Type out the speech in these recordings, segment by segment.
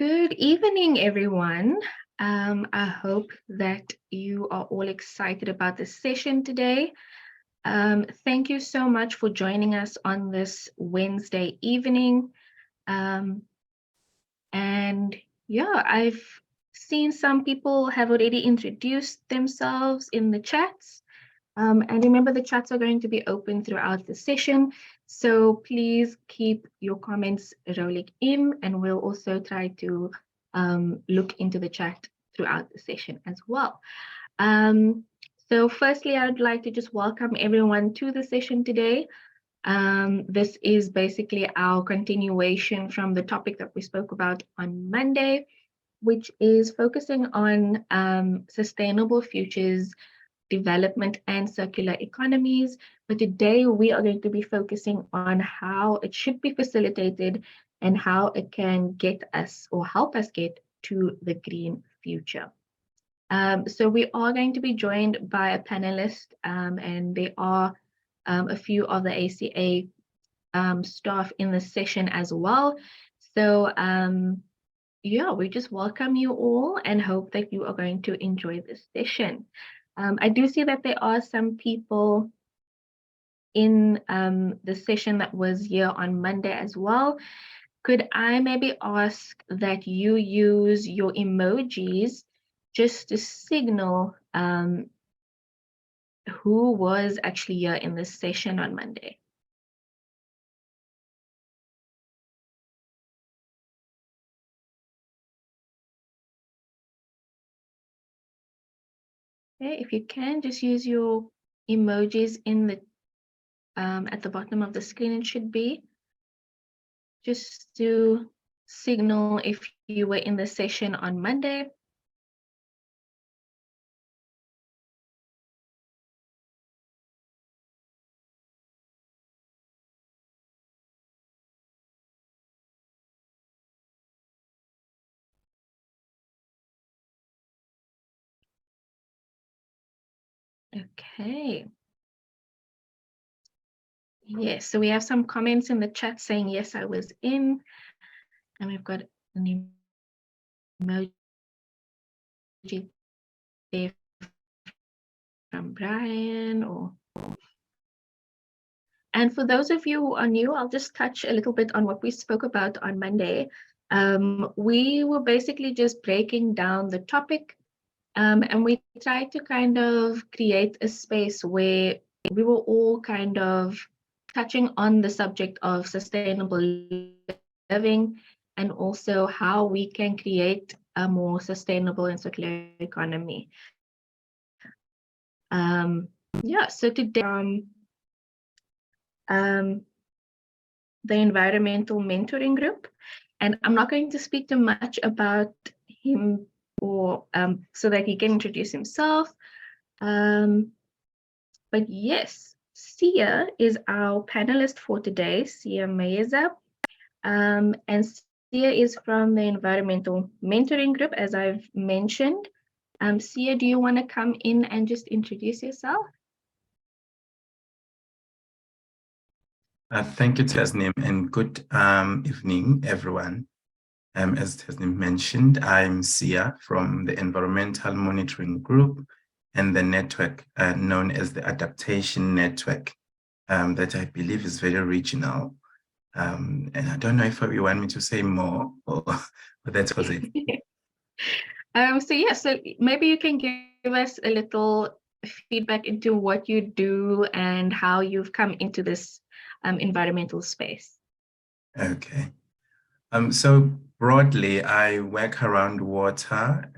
Good evening, everyone. I hope that you are all excited about this session today. Thank you so much for joining us on this Wednesday evening. And yeah, I've seen some people have already introduced themselves in the chats. And remember, the chats are going to be open throughout the session. So please keep your comments rolling in, and we'll also try to look into the chat throughout the session as well. So firstly, I'd like to just welcome everyone to the session today. This is basically our continuation from the topic that we spoke about on Monday, which is focusing on sustainable futures, development, and circular economies. But today we are going to be focusing on how it should be facilitated and how it can get us or help us get to the green future. So we are going to be joined by a panelist, and there are a few of the ACA staff in the session as well. So yeah, we just welcome you all and hope that you are going to enjoy this session. I do see that there are some people in the session that was here on Monday as well. Could I maybe ask that you use your emojis just to signal who was actually here in this session on Monday? Okay, if you can, just use your emojis in the at the bottom of the screen. It should be just to signal if you were in the session on Monday. Okay. Yes, so we have some comments in the chat saying, yes, I was in. And we've got an emoji there from Brian. And for those of you who are new, I'll just touch a little bit on what we spoke about on Monday. We were basically just breaking down the topic, and we tried to kind of create a space where we were all kind of touching on the subject of sustainable living and also how we can create a more sustainable and circular economy. Yeah, so today the environmental mentoring group, and I'm not going to speak too much about him or so that he can introduce himself. But yes, Sia is our panelist for today, Sia Mayeza. And Sia is from the environmental mentoring group, as I've mentioned. Sia, do you want to come in and just introduce yourself? Thank you, Tasnim, and good evening, everyone. As Tasnim mentioned, I'm Sia from the Environmental Monitoring Group and the network known as the Adaptation Network that I believe is very regional. And I don't know if you want me to say more, or that was it. So maybe you can give us a little feedback into what you do and how you've come into this environmental space. Okay. So broadly, I work around water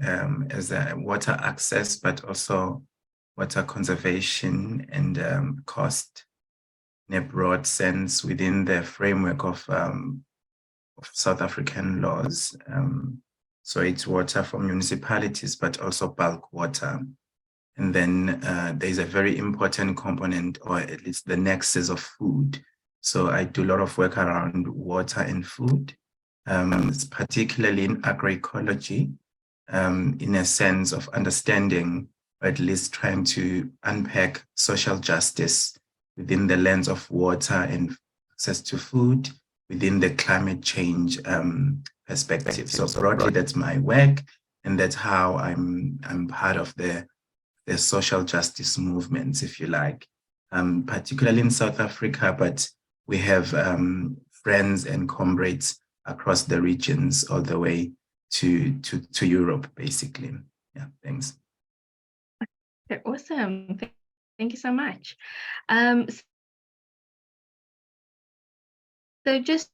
as a water access, but also water conservation and cost in a broad sense within the framework of South African laws. So it's water from municipalities, but also bulk water. And then there's a very important component, or at least the nexus of food. So I do a lot of work around water and food, particularly in agroecology, in a sense of understanding, or at least trying to unpack social justice within the lens of water and access to food, within the climate change perspective. So broadly, that's my work, and that's how I'm part of the social justice movements, if you like, particularly in South Africa, but we have friends and comrades across the regions all the way to Europe, basically. Yeah, thanks. Okay, awesome. Thank you so much. Um, so just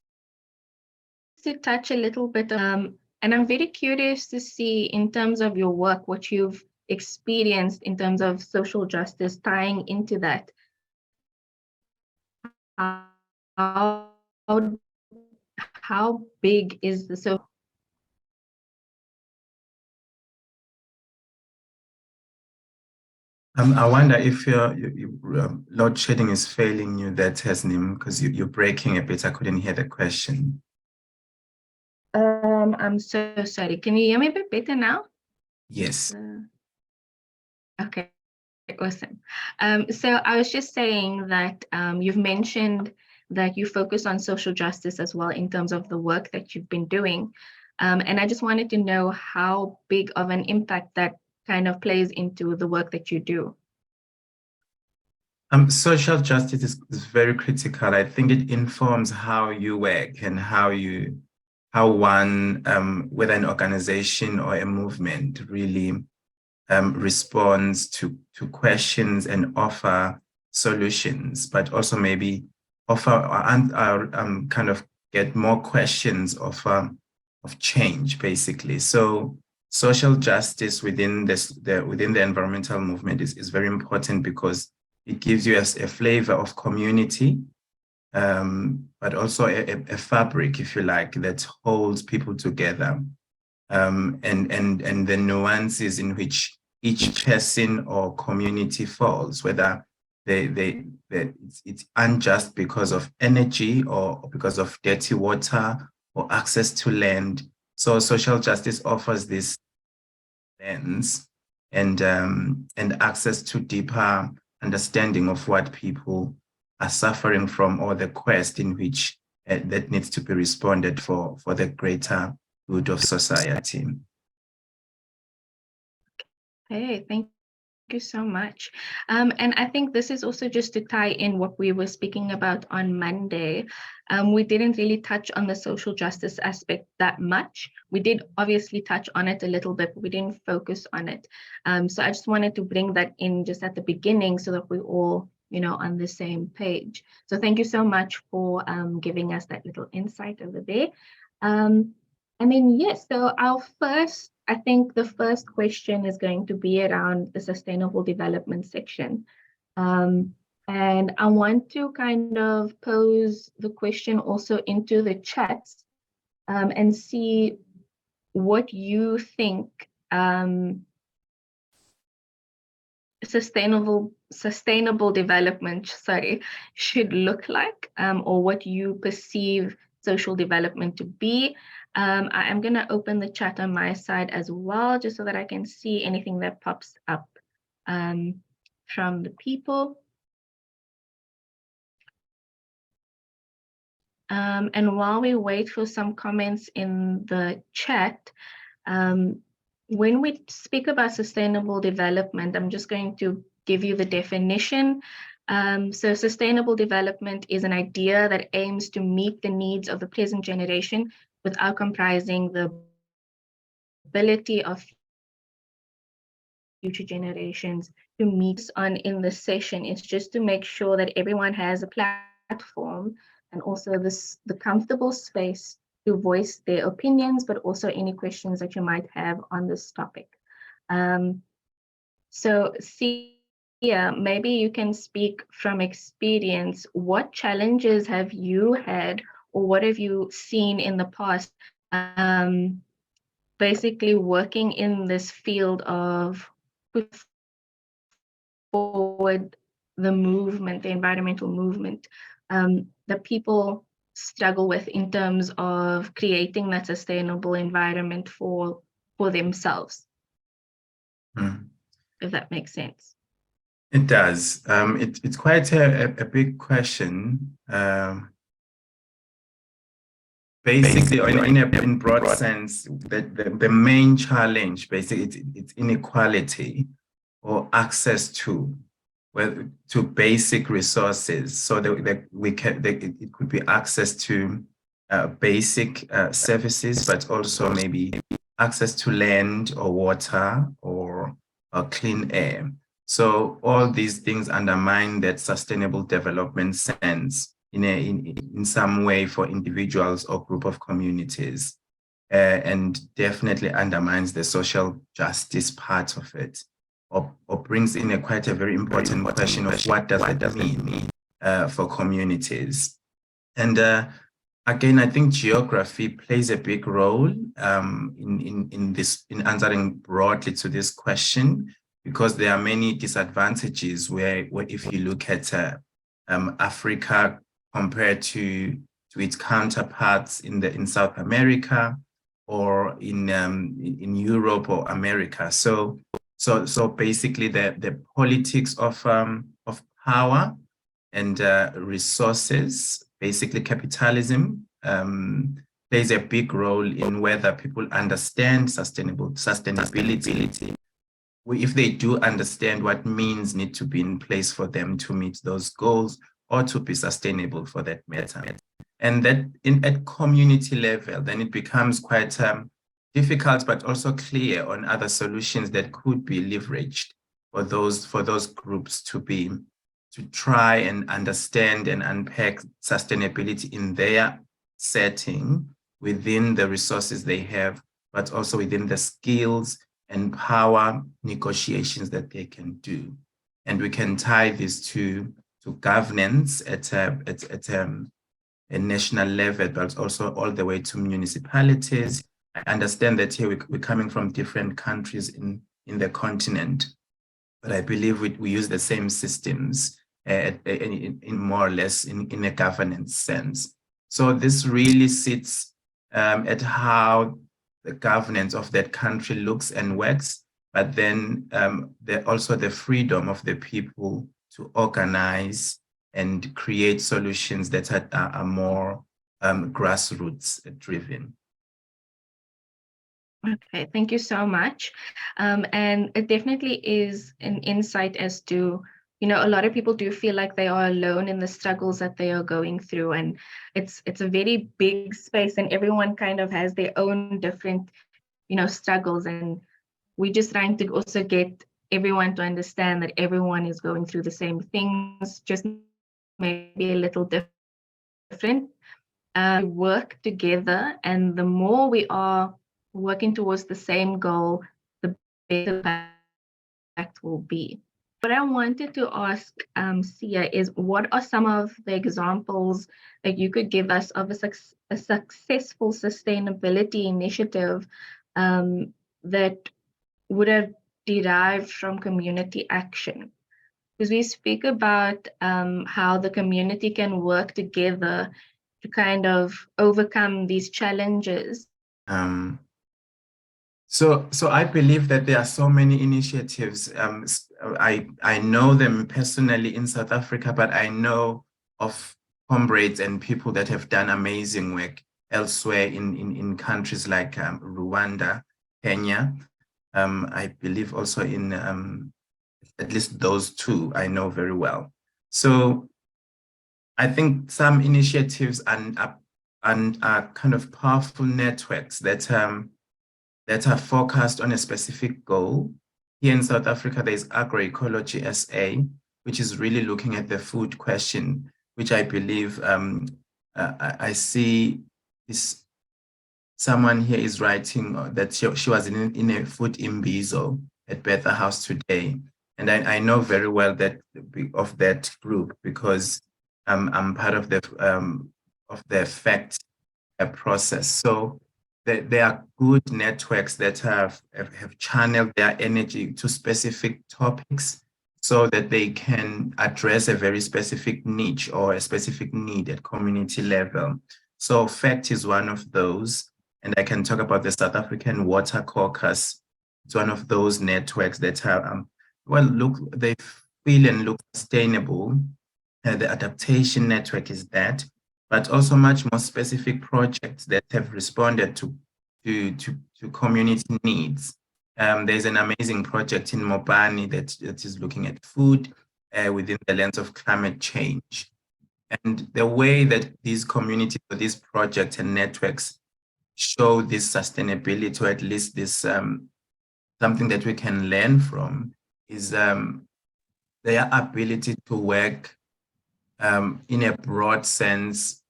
to touch a little bit, and I'm very curious to see in terms of your work, what you've experienced in terms of social justice tying into that. How, how big is the social? I wonder if your load shedding is failing you, that Hasnim, because you're breaking a bit. I couldn't hear the question. I'm so sorry. Can you hear me a bit better now? Yes. Okay, awesome. So I was just saying that you've mentioned that you focus on social justice as well in terms of the work that you've been doing. And I just wanted to know how big of an impact that kind of plays into the work that you do. Social justice is very critical. I think it informs how you work and how one, whether an organization or a movement, really responds to questions and offer solutions, but also maybe offer kind of get more questions of change, basically. So social justice within within the environmental movement is very important because it gives you a flavor of community, but also a fabric, if you like, that holds people together, and the nuances in which each person or community falls, whether it's unjust because of energy or because of dirty water or access to land. So social justice offers this lens and access to deeper understanding of what people are suffering from, or the quest in which that needs to be responded for the greater good of society. Hey, thank you so much. And I think this is also just to tie in what we were speaking about on Monday. We didn't really touch on the social justice aspect that much. We did obviously touch on it a little bit, but we didn't focus on it. So I just wanted to bring that in just at the beginning so that we're all, on the same page. So thank you so much for giving us that little insight over there. And then, yes, so I think the first question is going to be around the sustainable development section. And I want to kind of pose the question also into the chats and see what you think sustainable development, should look like, or what you perceive social development to be. I am going to open the chat on my side as well, just so that I can see anything that pops up from the people. And while we wait for some comments in the chat, when we speak about sustainable development, I'm just going to give you the definition. So sustainable development is an idea that aims to meet the needs of the present generation without compromising the ability of future generations to meet on in this session. Is just to make sure that everyone has a platform and also the comfortable space to voice their opinions, but also any questions that you might have on this topic. So Sia, maybe you can speak from experience. What challenges have you had, or what have you seen in the past, basically working in this field of put forward the movement, the environmental movement, that people struggle with in terms of creating that sustainable environment for themselves, if that makes sense. It does. It's quite a big question. basically, in broad sense, the main challenge, basically, it's inequality or access to, well, to basic resources. So it could be access to basic services, but also maybe access to land or water or clean air. So all these things undermine that sustainable development sense in some way for individuals or group of communities, and definitely undermines the social justice part of it, or brings in quite a very important question of what does that mean for communities. And again, I think geography plays a big role in answering broadly to this question, because there are many disadvantages where if you look at Africa compared to its counterparts in South America or in Europe or America. So basically the politics of power and resources, basically capitalism, plays a big role in whether people understand sustainability. If they do understand what means need to be in place for them to meet those goals or to be sustainable for that matter. And that at community level, then it becomes quite difficult, but also clear on other solutions that could be leveraged for those groups to try and understand and unpack sustainability in their setting within the resources they have, but also within the skills and power negotiations that they can do. And we can tie this to governance at a national level, but also all the way to municipalities. I understand that here we're coming from different countries in the continent, but I believe we use the same systems in more or less in a governance sense. So this really sits at how the governance of that country looks and works, but then also the freedom of the people to organize and create solutions that are more grassroots driven. Okay, thank you so much. And it definitely is an insight as to, a lot of people do feel like they are alone in the struggles that they are going through. And it's a very big space, and everyone kind of has their own different, struggles. And we're just trying to also get everyone to understand that everyone is going through the same things, just maybe a little different. We work together, and the more we are working towards the same goal, the better impact will be. What I wanted to ask Sia is, what are some of the examples that you could give us of a successful sustainability initiative that would have derived from community action? Because we speak about how the community can work together to kind of overcome these challenges. So I believe that there are so many initiatives. I know them personally in South Africa, but I know of comrades and people that have done amazing work elsewhere in countries like Rwanda, Kenya. I believe also in at least those two I know very well. So I think some initiatives are kind of powerful networks that are focused on a specific goal. Here in South Africa, there's Agroecology SA, which is really looking at the food question, which I believe I see is someone here is writing that she was in a food imbizo at Betha House today. And I know very well that of that group, because I'm part of the FACT process. So there are good networks that have channeled their energy to specific topics so that they can address a very specific niche or a specific need at community level. So FACT is one of those. And I can talk about the South African Water Caucus. It's one of those networks that are, they feel and look sustainable. The adaptation network is that. but also much more specific projects that have responded to community needs. There's an amazing project in Mopani that is looking at food within the lens of climate change. And the way that these communities or these projects and networks show this sustainability, or at least this something that we can learn from, is their ability to work in a broad sense,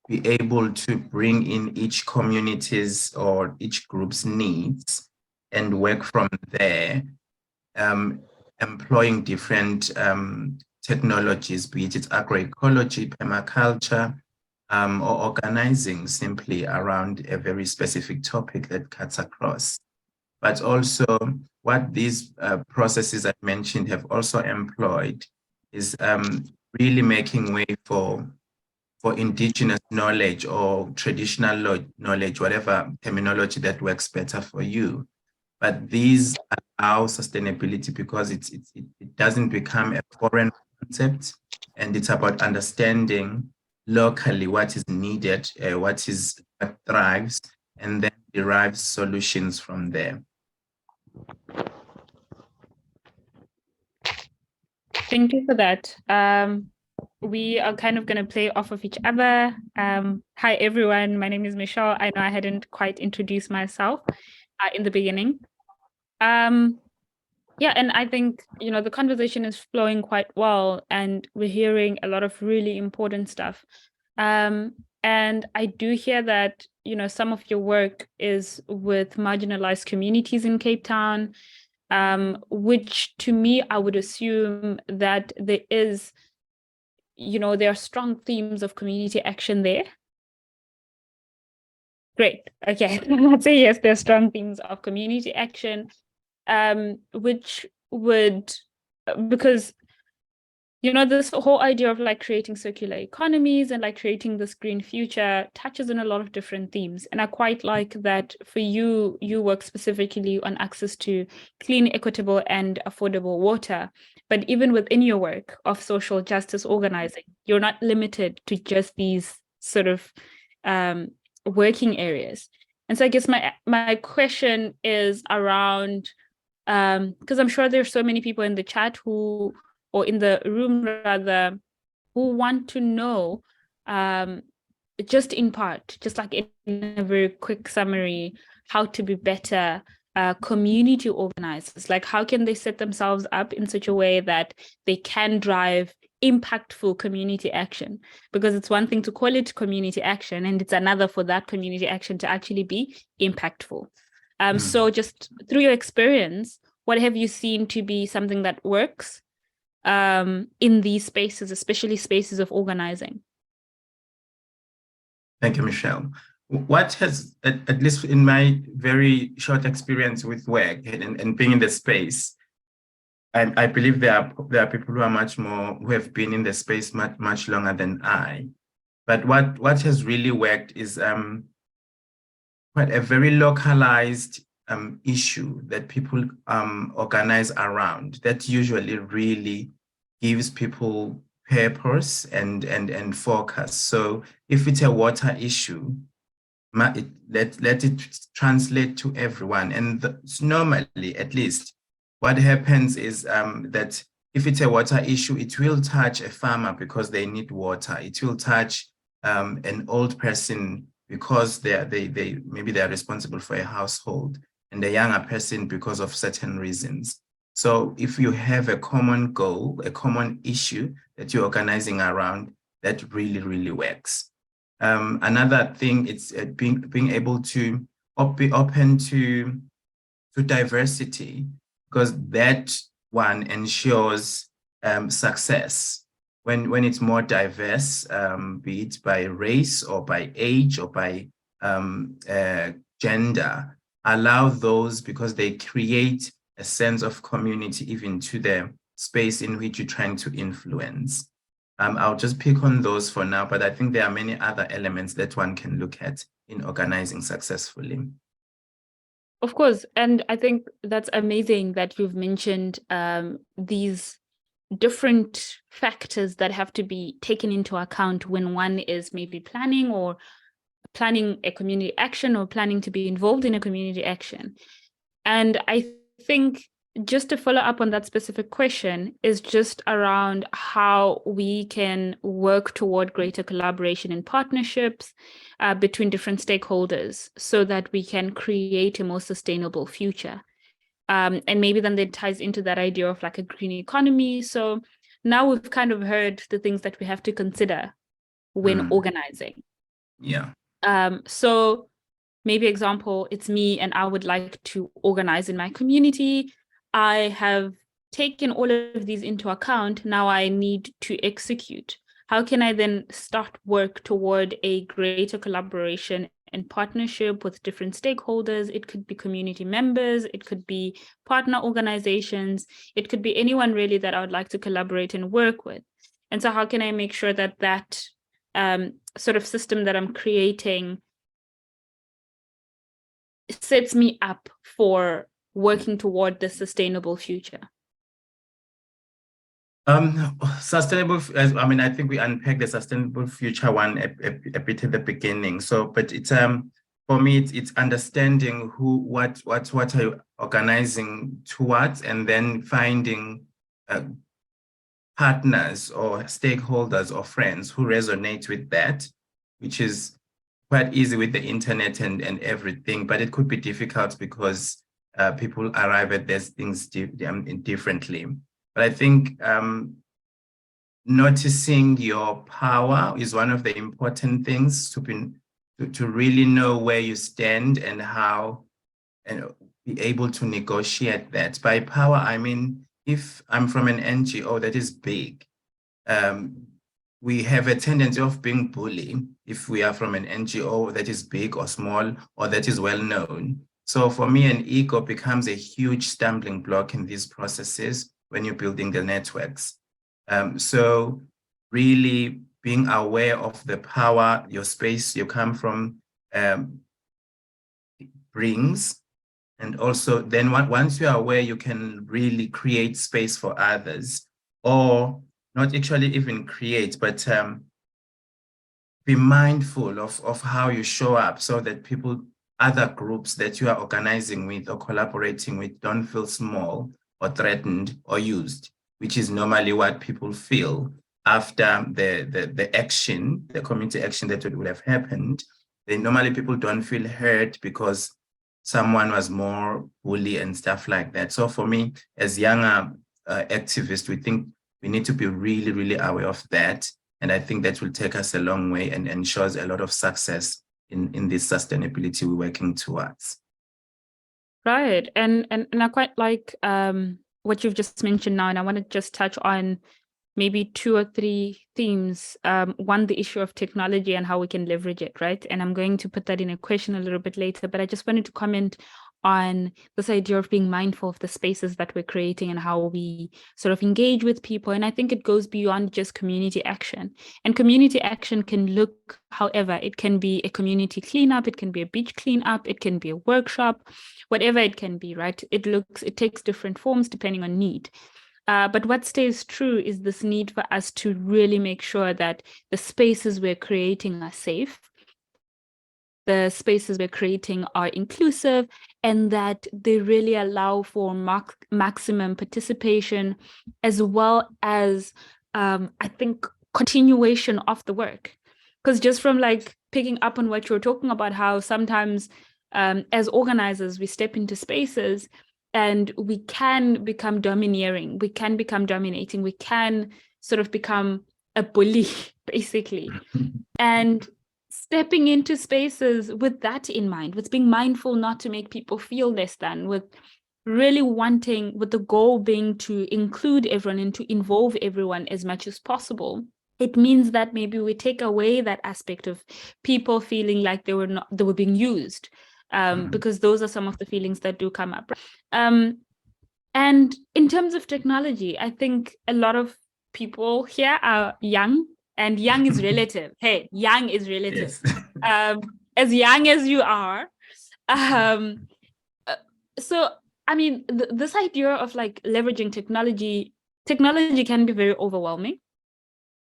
be able to bring in each community's or each group's needs and work from there, employing different technologies, be it agroecology, permaculture, or organizing simply around a very specific topic that cuts across. But also what these processes I mentioned have also employed is really making way for indigenous knowledge or traditional knowledge, whatever terminology that works better for you. But these allow sustainability because it doesn't become a foreign concept, and it's about understanding locally what is needed, what thrives, and then derives solutions from there. Thank you for that. We are kind of going to play off of each other. Hi, everyone. My name is Michelle. I know I hadn't quite introduced myself in the beginning. Yeah, and I think, you know, the conversation is flowing quite well, and we're hearing a lot of really important stuff. And I do hear that, you know, some of your work is with marginalized communities in Cape Town, which to me, I would assume that there is, you know, there are strong themes of community action there. Great. Okay. Let's say yes, there are strong themes of community action, which would, because, you know, this whole idea of like creating circular economies and like creating this green future touches on a lot of different themes. And I quite like that for you, you work specifically on access to clean, equitable, and affordable water. But even within your work of social justice organizing, you're not limited to just these sort of working areas. And so I guess my question is around, because I'm sure there's so many people in the chat who, or in the room rather, who want to know, just in part, just like in a very quick summary, how to be better community organizers. Like, how can they set themselves up in such a way that they can drive impactful community action? Because it's one thing to call it community action, and it's another for that community action to actually be impactful. So just through your experience, what have you seen to be something that works in these spaces, especially spaces of organizing? Thank you, Michelle. What has, at least in my very short experience with work and being in the space, I believe there are people who are who have been in the space much longer than I. But what has really worked is quite a very localized issue that people organize around, that usually really gives people purpose and focus. So if it's a water issue, let it translate to everyone. And normally, at least, what happens is that if it's a water issue, it will touch a farmer because they need water. It will touch an old person because maybe they are responsible for a household, and a younger person because of certain reasons. So if you have a common goal, a common issue that you're organizing around, that really, really works. Another thing is being able to be open to diversity, because that one ensures success. When it's more diverse, be it by race or by age or by gender, allow those, because they create a sense of community even to the space in which you're trying to influence. I'll just pick on those for now, but I think there are many other elements that one can look at in organizing successfully. Of course, and I think that's amazing that you've mentioned these different factors that have to be taken into account when one is maybe planning a community action or planning to be involved in a community action. And I think just to follow up on that specific question is just around how we can work toward greater collaboration and partnerships between different stakeholders so that we can create a more sustainable future. And maybe then that ties into that idea of like a green economy. So now we've kind of heard the things that we have to consider when organizing. Yeah. So maybe example, it's me and I would like to organize in my community. I have taken all of these into account. Now I need to execute. How can I then start work toward a greater collaboration and partnership with different stakeholders? It could be community members, it could be partner organizations, it could be anyone really that I would like to collaborate and work with. And so how can I make sure that that sort of system that I'm creating sets me up for working toward the sustainable future? Sustainable, I mean, I think we unpacked the sustainable future one a bit at the beginning. So, but it's for me, it's understanding what are you organizing towards, and then finding partners or stakeholders or friends who resonate with that, which is quite easy with the internet and everything, but it could be difficult because people arrive at these things differently. But I think noticing your power is one of the important things to really know where you stand and how, and be able to negotiate that. By power, I mean, if I'm from an NGO that is big, we have a tendency of being bullied if we are from an NGO that is big or small or that is well known. So for me, an ego becomes a huge stumbling block in these processes when you're building the networks. So really being aware of the power your space you come from brings. And also then once you are aware, you can really create space for others, or not actually even create, but be mindful of how you show up so that other groups that you are organizing with or collaborating with don't feel small or threatened or used, which is normally what people feel after the action, the community action that would have happened. Then normally people don't feel hurt because someone was more bully and stuff like that. So for me, as younger activists, we think we need to be really, really aware of that. And I think that will take us a long way and ensures a lot of success in this sustainability we're working towards. Right. And I quite like what you've just mentioned now, and I want to just touch on maybe 2 or 3 themes. One, the issue of technology and how we can leverage it, right? And I'm going to put that in a question a little bit later, but I just wanted to comment on this idea of being mindful of the spaces that we're creating and how we sort of engage with people. And I think it goes beyond just community action. And community action can look, however, it can be a community cleanup, it can be a beach cleanup, it can be a workshop, whatever it can be, right? It takes different forms depending on need. But what stays true is this need for us to really make sure that the spaces we're creating are safe, the spaces we're creating are inclusive, and that they really allow for maximum participation, as well as, I think, continuation of the work. Because just from like picking up on what you're talking about, how sometimes as organizers, we step into spaces and we can become domineering, we can become dominating, we can sort of become a bully, basically. And stepping into spaces with that in mind, with being mindful not to make people feel less than, with really wanting, with the goal being to include everyone and to involve everyone as much as possible, it means that maybe we take away that aspect of people feeling like they were being used. Because those are some of the feelings that do come up. And in terms of technology, I think a lot of people here are young, and young is relative. Hey, young is relative. Yes. As young as you are. So, I mean, this idea of like leveraging technology technology can be very overwhelming.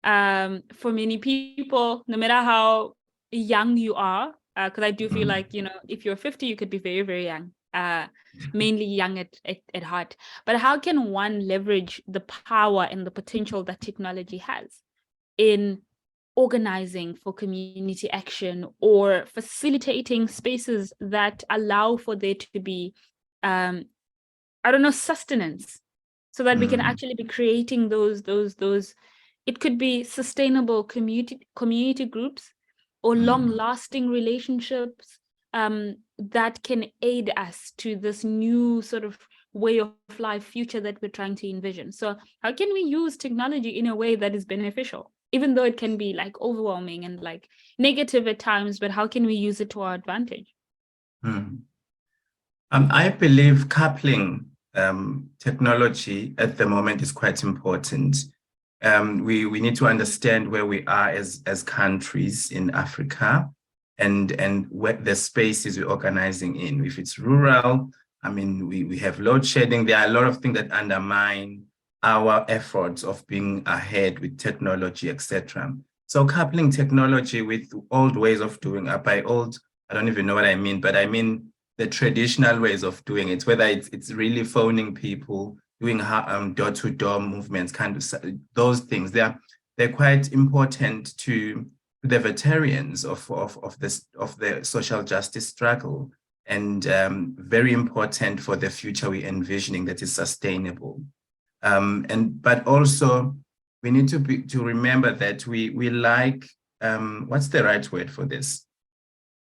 For many people, no matter how young you are, because I do feel like, you know, if you're 50, you could be very, very young, mainly young at heart. But how can one leverage the power and the potential that technology has in organizing for community action or facilitating spaces that allow for there to be, I don't know, sustenance, so that we can actually be creating those, it could be sustainable community groups or long-lasting relationships that can aid us to this new sort of way of life future that we're trying to envision. So how can we use technology in a way that is beneficial, even though it can be like overwhelming and like negative at times, but how can we use it to our advantage? I believe coupling technology at the moment is quite important. We need to understand where we are as countries in Africa and what the spaces we're organizing in. If it's rural, I mean, we have load shedding. There are a lot of things that undermine our efforts of being ahead with technology, etc. So coupling technology with old ways of doing it, by old, I don't even know what I mean, but I mean the traditional ways of doing it, whether it's really phoning people, doing door-to-door movements, kind of those things. They're quite important to the veterans of the social justice struggle, and very important for the future we're envisioning that is sustainable. But also we need to remember that we like what's the right word for this?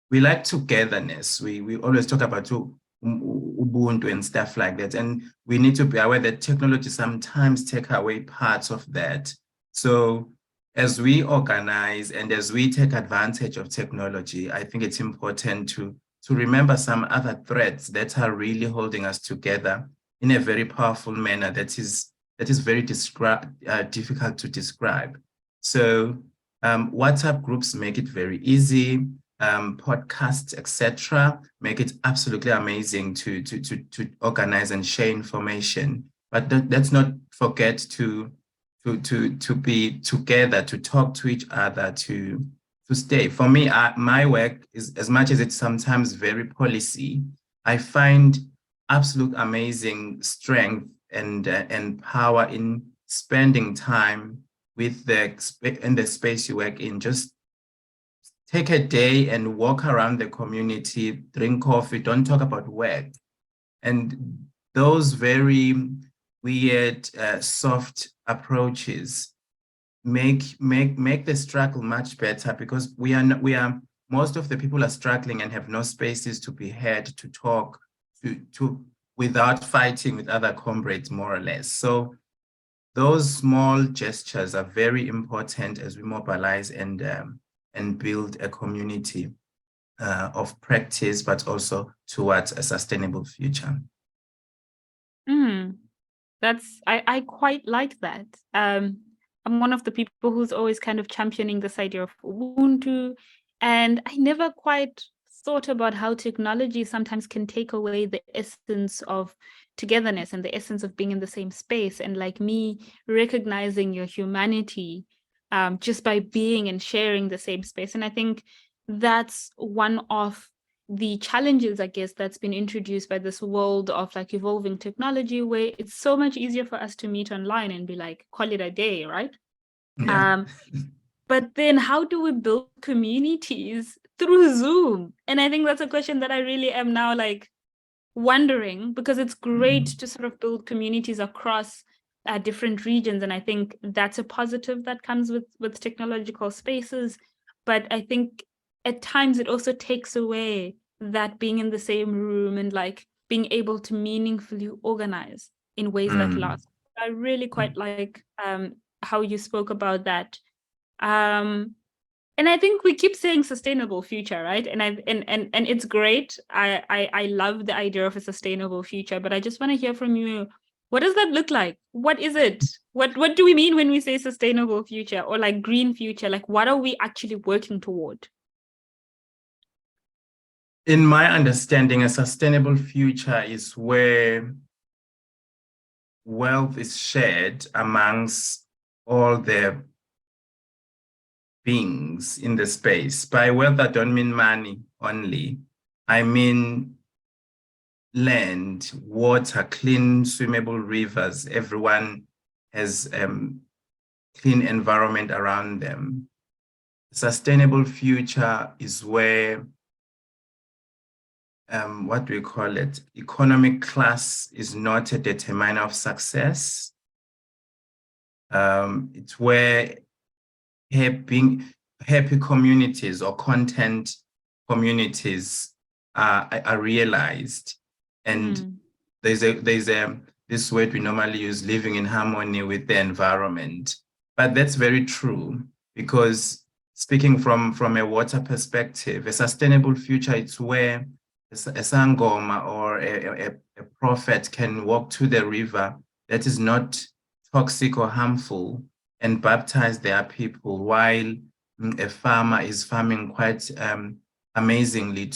We like togetherness. We always talk about Ubuntu and stuff like that. And we need to be aware that technology sometimes take away parts of that. So as we organize and as we take advantage of technology, I think it's important to remember some other threads that are really holding us together in a very powerful manner that is very difficult to describe. So WhatsApp groups make it very easy. Podcasts, etc., make it absolutely amazing to organize and share information. But let's not forget to be together, to talk to each other, to stay. For me, my work is, as much as it's sometimes very policy, I find absolute amazing strength and power in spending time with in the space you work in. Just take a day and walk around the community, drink coffee, don't talk about work. And those very weird, soft approaches make the struggle much better, because most of the people are struggling and have no spaces to be heard, to talk, to without fighting with other comrades, more or less. So those small gestures are very important as we mobilize and build a community of practice, but also towards a sustainable future. I quite like that. I'm one of the people who's always kind of championing this idea of Ubuntu, and I never quite thought about how technology sometimes can take away the essence of togetherness and the essence of being in the same space, and like me recognizing your humanity just by being and sharing the same space. And I think that's one of the challenges, I guess, that's been introduced by this world of like evolving technology, where it's so much easier for us to meet online and be like, call it a day, right? Yeah. But then how do we build communities through Zoom? And I think that's a question that I really am now like wondering, because it's great to sort of build communities across different regions. And I think that's a positive that comes with technological spaces. But I think at times it also takes away that being in the same room and like being able to meaningfully organize in ways that last. I really quite like how you spoke about that. And I think we keep saying sustainable future, right? And it's great. I love the idea of a sustainable future, but I just want to hear from you. What does that look like? What is it? What do we mean when we say sustainable future or like green future? Like, what are we actually working toward? In my understanding, a sustainable future is where wealth is shared amongst all the beings in the space. By wealth, I don't mean money only. I mean land, water, clean, swimmable rivers. Everyone has clean environment around them. Sustainable future is where, what do we call it? Economic class is not a determiner of success. It's where happy communities or content communities are realized. And there's this word we normally use, living in harmony with the environment. But that's very true, because speaking from a water perspective, a sustainable future, it's where a sangoma or a prophet can walk to the river that is not toxic or harmful and baptize their people, while a farmer is farming quite amazingly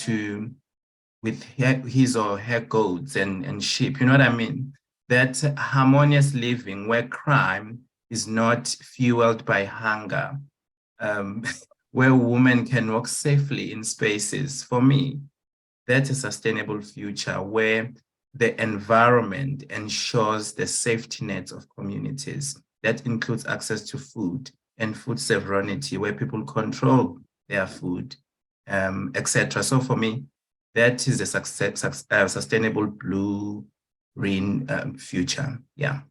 with his or her goats and sheep. You know what I mean? That harmonious living where crime is not fueled by hunger, where women can walk safely in spaces. For me, that's a sustainable future where the environment ensures the safety nets of communities. That includes access to food and food sovereignty, where people control their food, etc. So for me, that is a sustainable blue-green future. Yeah.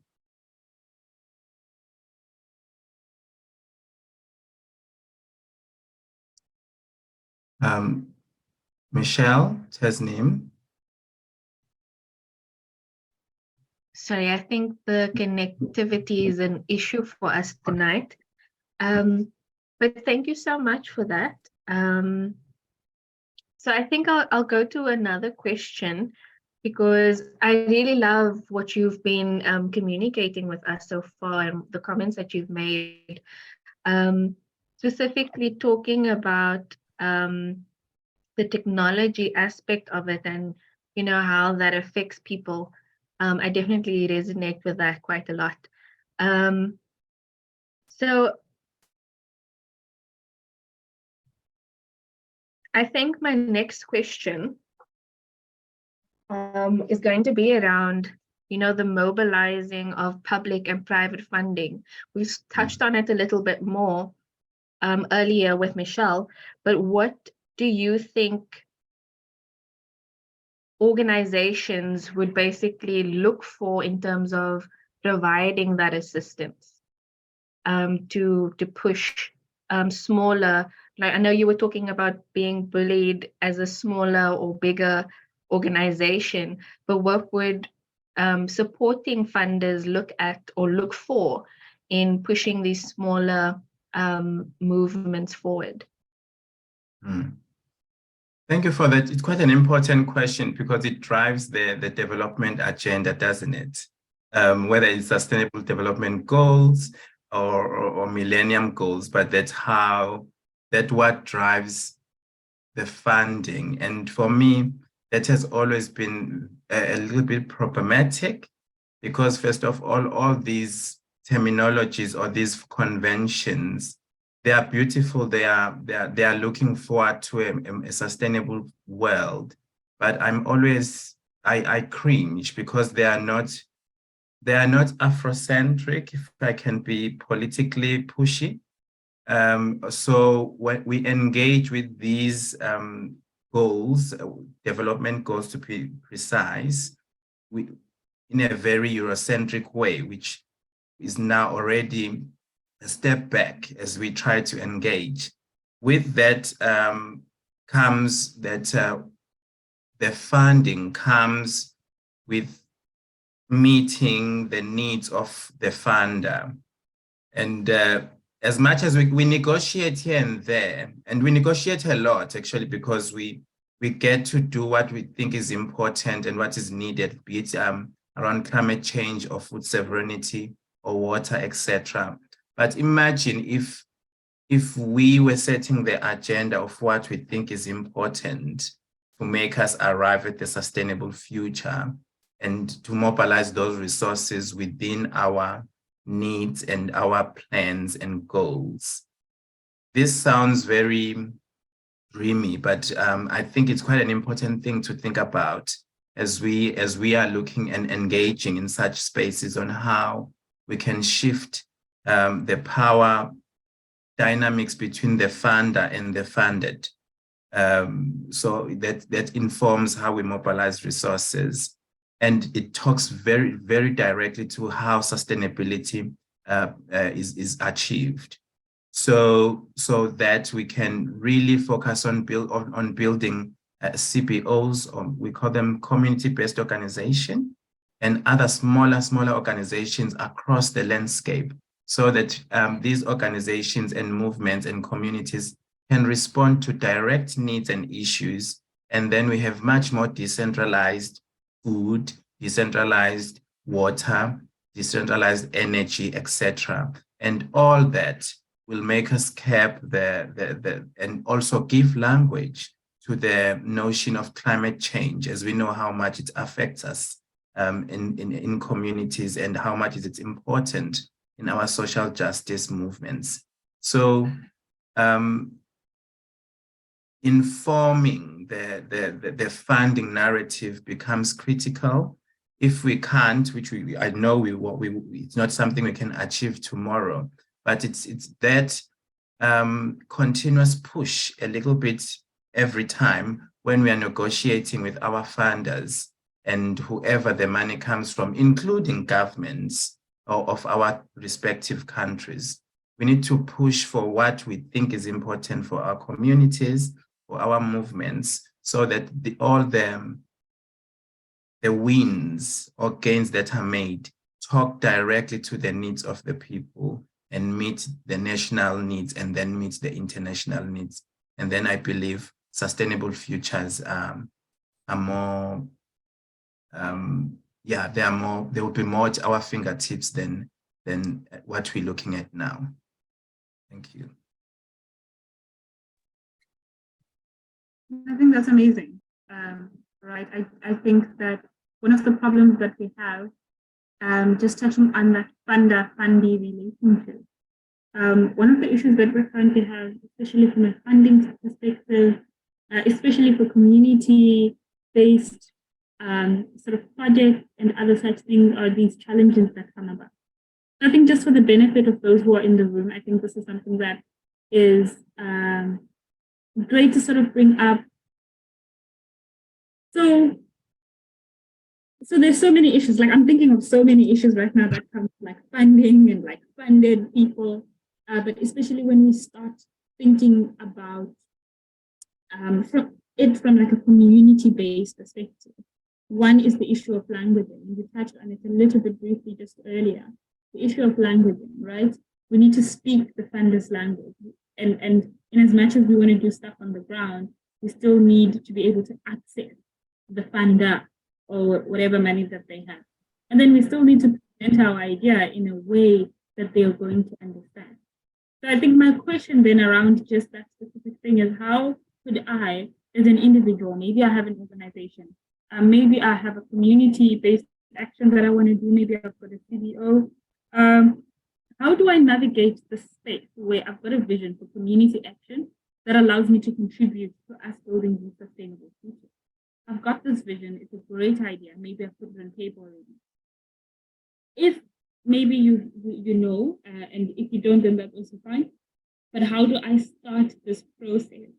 Michelle, Tasneem. Sorry, I think the connectivity is an issue for us tonight. But thank you so much for that. So I think I'll go to another question, because I really love what you've been communicating with us so far and the comments that you've made, specifically talking about the technology aspect of it and, you know, how that affects people. I definitely resonate with that quite a lot. So I think my next question is going to be around, you know, the mobilizing of public and private funding. We've touched on it a little bit more earlier with Michelle, but what do you think organizations would basically look for in terms of providing that assistance to push smaller, like I know you were talking about being bullied as a smaller or bigger organization, but what would supporting funders look at or look for in pushing these smaller movements forward? Thank you for that. It's quite an important question, because it drives the development agenda, doesn't it? Whether it's sustainable development goals or millennium goals, but that's what drives the funding. And for me, that has always been a little bit problematic, because first of all these terminologies or these conventions, they are beautiful. They are looking forward to a sustainable world, but I cringe, because they are not Afrocentric, if I can be politically pushy. So when we engage with these goals, development goals to be precise, in a very Eurocentric way, which is now already a step back as we try to engage. With that comes that the funding comes with meeting the needs of the funder. And as much as we negotiate here and there, and we negotiate a lot actually, because we get to do what we think is important and what is needed, be it around climate change or food sovereignty or water, etc. But imagine if we were setting the agenda of what we think is important to make us arrive at the sustainable future, and to mobilize those resources within our needs and our plans and goals. This sounds very dreamy, but I think it's quite an important thing to think about as we are looking and engaging in such spaces on how we can shift the power dynamics between the funder and the funded. So that informs how we mobilize resources. And it talks very, very directly to how sustainability is achieved. So that we can really focus on building CBOs, or we call them community-based organization, and other smaller organizations across the landscape, so that these organizations and movements and communities can respond to direct needs and issues. And then we have much more decentralized food, decentralized water, decentralized energy, etc. And all that will make us cap and also give language to the notion of climate change, as we know how much it affects us in communities and how much is it important in our social justice movements. So informing the funding narrative becomes critical. If we can't, which I know it's not something we can achieve tomorrow, but it's that continuous push a little bit every time when we are negotiating with our funders and whoever the money comes from, including governments of our respective countries. We need to push for what we think is important for our communities, for our movements, so that all the wins or gains that are made talk directly to the needs of the people and meet the national needs and then meet the international needs. And then I believe sustainable futures are more, they will be more at our fingertips than what we're looking at now. Thank you. I think that's amazing, right? I think that one of the problems that we have, just touching on that funder-fundee relationship, one of the issues that we currently have, especially from a funding perspective, especially for community-based sort of projects and other such things, are these challenges that come about. I think just for the benefit of those who are in the room, I think this is something that is great to sort of bring up. So there's so many issues. Like, I'm thinking of so many issues right now that come to like funding and like funded people, but especially when we start thinking about from like a community-based perspective. One is the issue of languaging. We touched on it a little bit briefly just earlier. The issue of languaging, right? We need to speak the funders' language. And in as much as we want to do stuff on the ground, we still need to be able to access the funder or whatever money that they have. And then we still need to present our idea in a way that they are going to understand. So I think my question then around just that specific thing is, how could I, as an individual, maybe I have an organization, maybe I have a community-based action that I want to do, maybe I've got a CBO, how do I navigate the space where I've got a vision for community action that allows me to contribute to us building these sustainable futures? I've got this vision, it's a great idea, maybe I've put it on paper already. If maybe you know, and if you don't, then that's also fine. But how do I start this process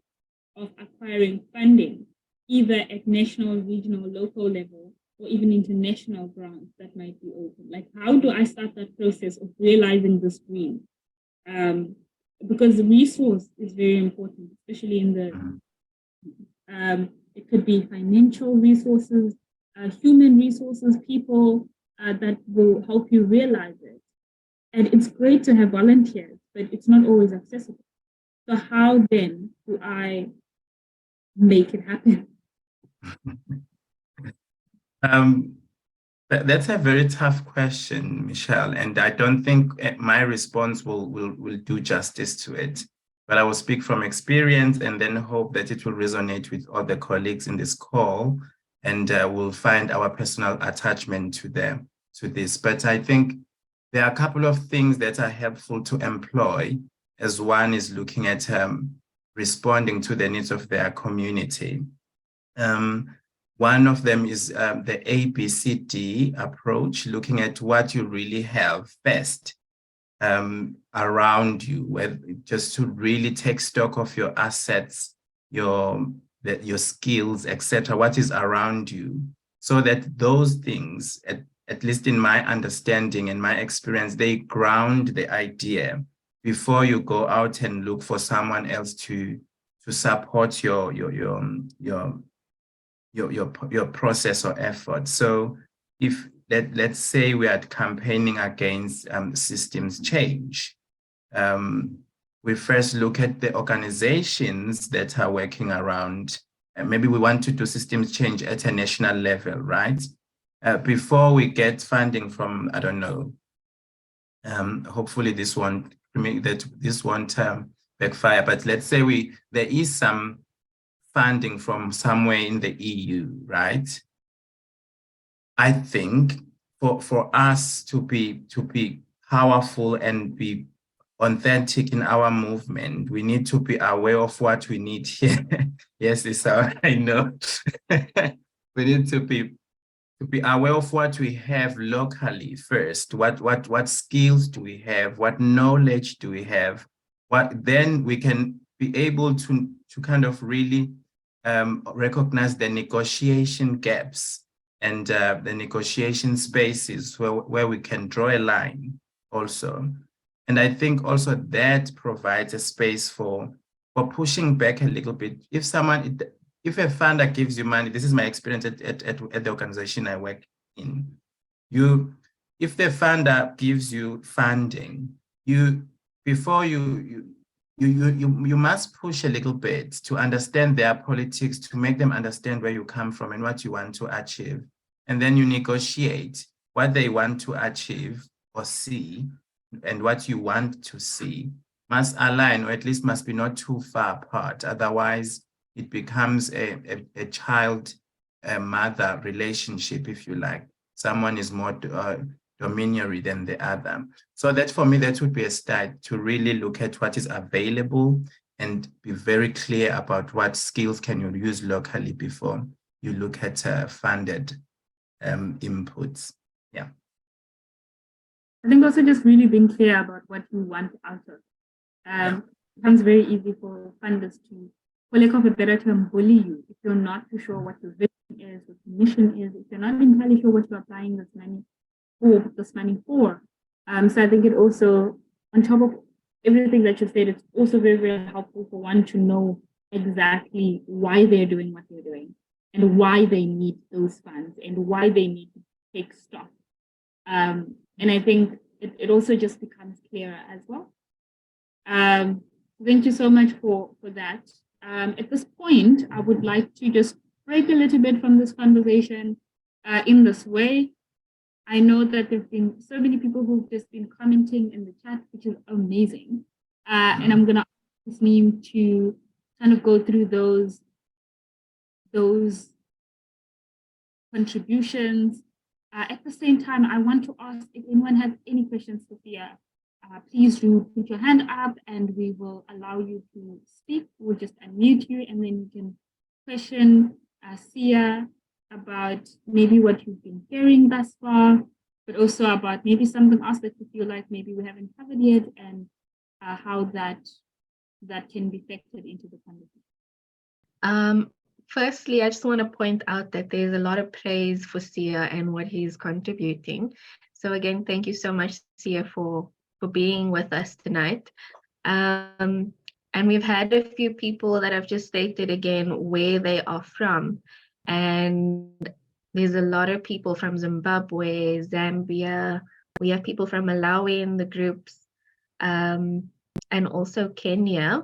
of acquiring funding, either at national, regional, local level, or even international grants that might be open? Like, how do I start that process of realizing this dream? Because the resource is very important, especially in the, it could be financial resources, human resources, people that will help you realize it. And it's great to have volunteers, but it's not always accessible. So how then do I make it happen? That's a very tough question, Michelle, and I don't think my response will do justice to it. But I will speak from experience and then hope that it will resonate with other colleagues in this call. and we'll find our personal attachment to them, to this. But I think there are a couple of things that are helpful to employ as one is looking at responding to the needs of their community. One of them is the ABCD approach, looking at what you really have first around you, just to really take stock of your assets, your skills, etc., what is around you, so that those things, at least in my understanding and my experience, they ground the idea before you go out and look for someone else to support your process or effort. So if let's say we are campaigning against systems change, we first look at the organizations that are working around, and maybe we want to do systems change at a national level, right? Before we get funding from, I don't know, hopefully this won't backfire, but let's say there is some funding from somewhere in the EU, right? I think for us to be powerful and be authentic in our movement, we need to be aware of what we need here. Yes, I know. We need to be aware of what we have locally first. What skills do we have? What knowledge do we have? Then we can be able to kind of really recognize the negotiation gaps and the negotiation spaces where we can draw a line also. And I think also that provides a space for pushing back a little bit. If a funder gives you money, this is my experience at the organization I work in. If the funder gives you funding, you must push a little bit to understand their politics, to make them understand where you come from and what you want to achieve. And then you negotiate what they want to achieve or see, and what you want to see must align, or at least must be not too far apart. Otherwise, it becomes a child-mother relationship, if you like. Someone is more dominatory than the other. So that, for me, that would be a start to really look at what is available and be very clear about what skills can you use locally before you look at funded inputs. Yeah. I think also just really being clear about what you want out of. It becomes very easy for funders to, for lack of a better term, bully you if you're not too sure what your vision is, what your mission is, if you're not entirely sure what you're applying this money for. So I think it also, on top of everything that you said, it's also very, very helpful for one to know exactly why they're doing what they're doing and why they need those funds and why they need to take stock. And I think it also just becomes clearer as well. Thank you so much for that. At this point, I would like to just break a little bit from this conversation in this way. I know that there have been so many people who've just been commenting in the chat, which is amazing. And I'm going to ask Tasneem to kind of go through those contributions. At the same time, I want to ask if anyone has any questions, Sophia, please do put your hand up and we will allow you to speak. We'll just unmute you and then you can question Sia about maybe what you've been hearing thus far, but also about maybe something else that you feel like maybe we haven't covered yet and how that can be factored into the conversation. Firstly, I just want to point out that there's a lot of praise for Sia and what he's contributing. So again, thank you so much, Sia, for being with us tonight. And we've had a few people that have just stated again where they are from. And there's a lot of people from Zimbabwe, Zambia. We have people from Malawi in the groups, and also Kenya.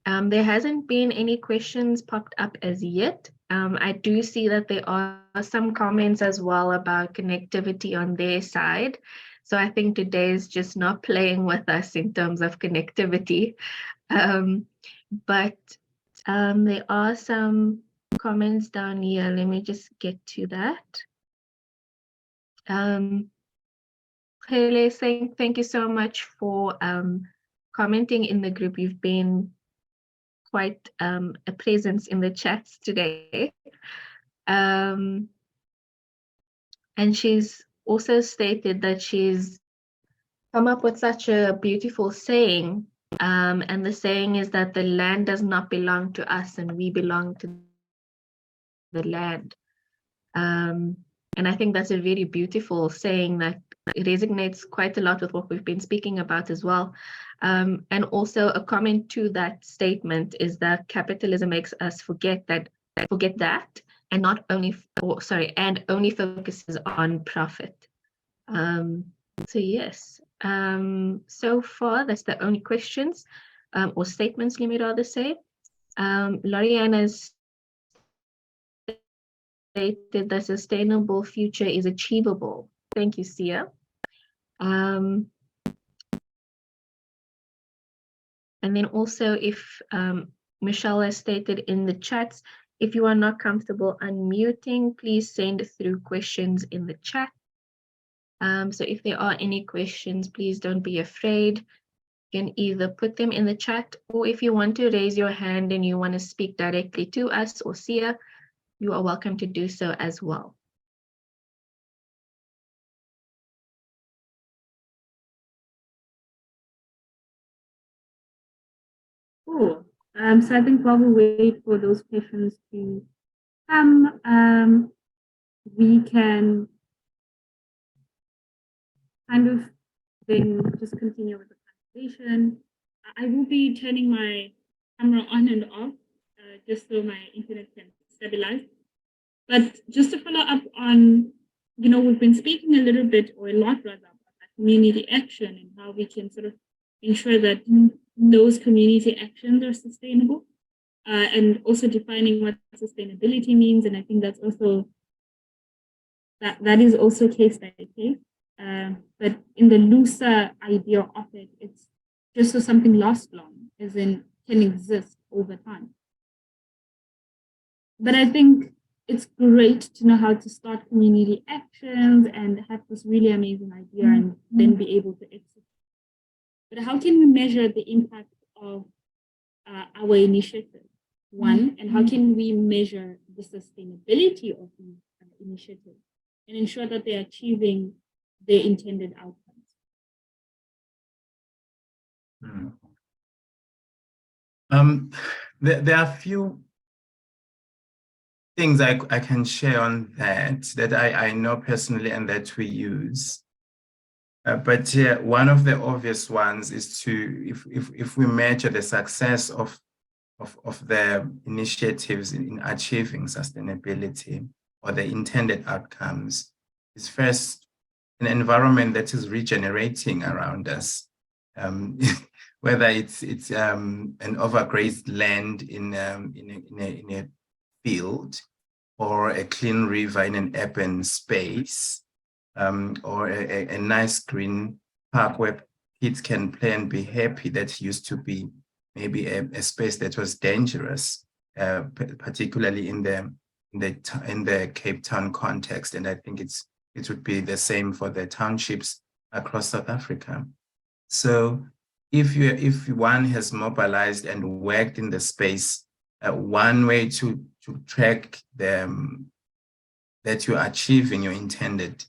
There hasn't been any questions popped up as yet. I do see that there are some comments as well about connectivity on their side. So I think today is just not playing with us in terms of connectivity. But there are some comments down here. Let me just get to that. Hele, thank you so much for commenting in the group. You've been quite a presence in the chats today. And she's also stated that she's come up with such a beautiful saying. And the saying is that the land does not belong to us and we belong to the land. And I think that's a really beautiful saying that it resonates quite a lot with what we've been speaking about as well. And also a comment to that statement is that capitalism makes us forget that and not only, and only focuses on profit. So yes, so far that's the only questions or statements, let me rather say. Loriana's stated that sustainable future is achievable. Thank you, Sia. And then also if Michelle has stated in the chats, if you are not comfortable unmuting, please send through questions in the chat. So if there are any questions, please don't be afraid. You can either put them in the chat, or if you want to raise your hand and you want to speak directly to us or Sia, you are welcome to do so as well. Cool. So I think while we wait for those questions to come, we can kind of then just continue with the conversation. I will be turning my camera on and off just so my internet can stabilize. But just to follow up on, we've been speaking a little bit, or a lot rather, about community action and how we can sort of ensure that those community actions are sustainable, and also defining what sustainability means. And I think that's also, that is also case by case. But in the looser idea of it, it's just so something lasts long, as in can exist over time. But I think it's great to know how to start community actions and have this really amazing idea and then be able to execute. But how can we measure the impact of our initiative? One, and how can we measure the sustainability of these initiatives and ensure that they're achieving their intended outcomes? There are a few things I can share on that I know personally and that we use. But one of the obvious ones is to, if we measure the success of the initiatives in achieving sustainability or the intended outcomes, is first an environment that is regenerating around us. Whether it's an overgrazed land in a field, or a clean river in an urban space, or a nice green park where kids can play and be happy, that used to be maybe a space that was dangerous, particularly in the Cape Town context. And I think it would be the same for the townships across South Africa. So if one has mobilized and worked in the space, one way to track them that you're achieving your intended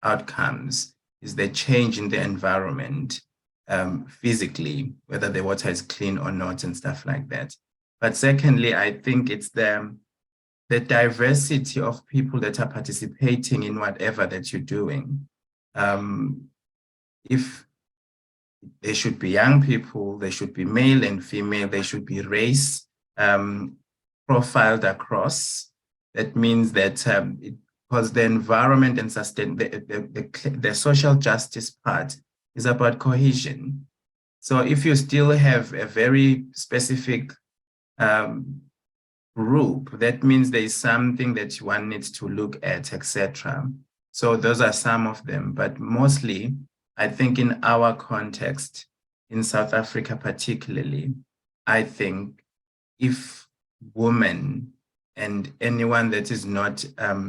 outcomes is the change in the environment, physically, whether the water is clean or not and stuff like that. But secondly, I think it's the diversity of people that are participating in whatever that you're doing. If they should be young people, they should be male and female, they should be race profiled across. That means that because the environment and the social justice part is about cohesion. So if you still have a very specific group, that means there is something that one needs to look at, etc. So those are some of them, but mostly, I think in our context, in South Africa particularly, I think if women and anyone that is not how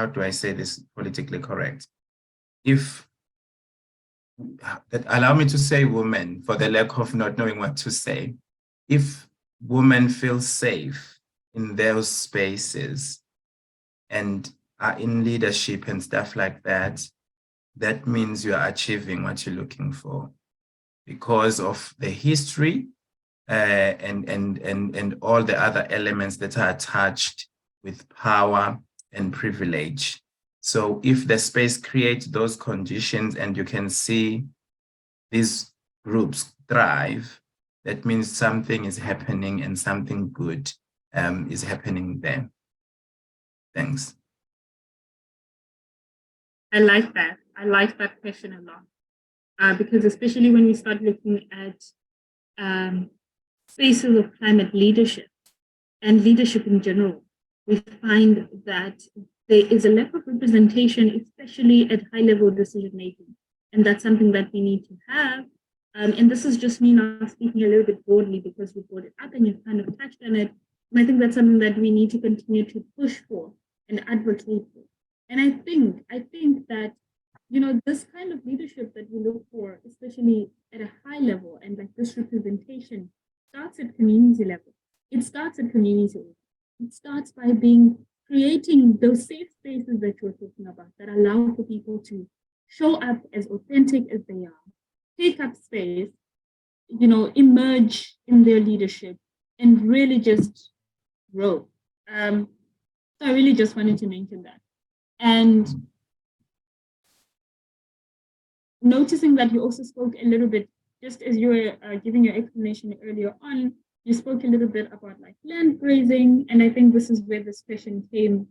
do I say this politically correct? If that allow me to say women for the lack of not knowing what to say. If women feel safe in those spaces and are in leadership and stuff like that, that means you are achieving what you're looking for because of the history and all the other elements that are attached with power and privilege. So if the space creates those conditions and you can see these groups thrive, that means something is happening and something good is happening there. Thanks. I like that. I like that question a lot because especially when we start looking at spaces of climate leadership and leadership in general, we find that there is a lack of representation, especially at high-level decision-making. And that's something that we need to have. And this is just me now speaking a little bit broadly because we brought it up and you've kind of touched on it. And I think that's something that we need to continue to push for and advocate for. And I think that, you know, this kind of leadership that we look for, especially at a high level and like this representation, starts at community level. It starts at community level. It starts by creating those safe spaces that you're talking about that allow for people to show up as authentic as they are, take up space, you know, emerge in their leadership and really just grow. So I really just wanted to mention that. And noticing that you also spoke a little bit, just as you were giving your explanation earlier on, you spoke a little bit about like land grazing, and I think this is where this question came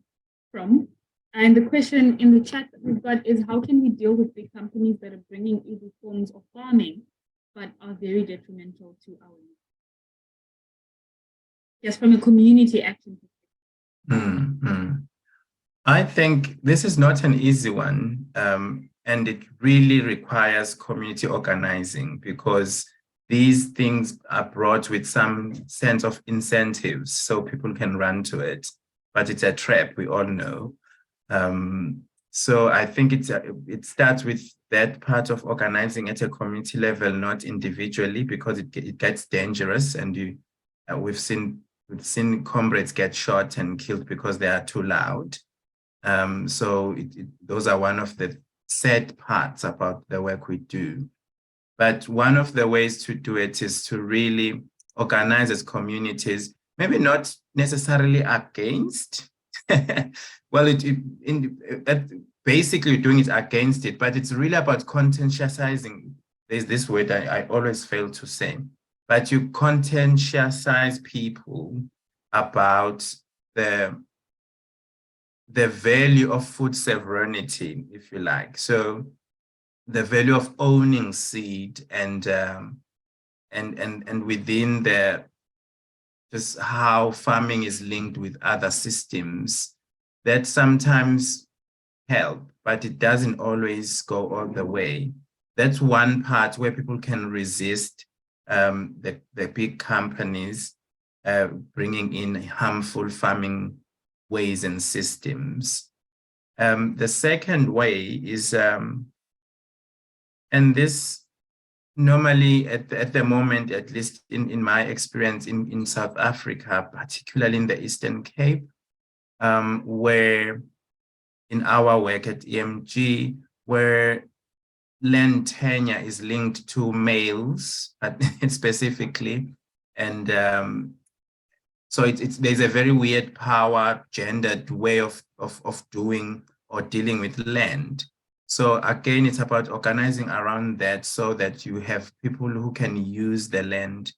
from. And the question in the chat that we've got is, how can we deal with big companies that are bringing easy forms of farming, but are very detrimental to our youth? Just from a community action perspective. I think this is not an easy one, and it really requires community organizing because these things are brought with some sense of incentives so people can run to it, but it's a trap, we all know. So I think it starts with that part of organizing at a community level, not individually, because it gets dangerous, and we've seen comrades get shot and killed because they are too loud. So those are one of the sad parts about the work we do. But one of the ways to do it is to really organize as communities, maybe not necessarily against. Well, basically doing it against it, but it's really about conscientizing. There's this word I always fail to say, but you conscientize people about the value of food sovereignty, if you like. So the value of owning seed and within just how farming is linked with other systems that sometimes help, but it doesn't always go all the way. That's one part where people can resist the big companies bringing in harmful farming ways and systems. The second way is, and this normally at the moment, at least in my experience in South Africa, particularly in the Eastern Cape, where in our work at EMG, where land tenure is linked to males specifically, and so there's a very weird power gendered way of doing or dealing with land. So again, it's about organizing around that so that you have people who can use the land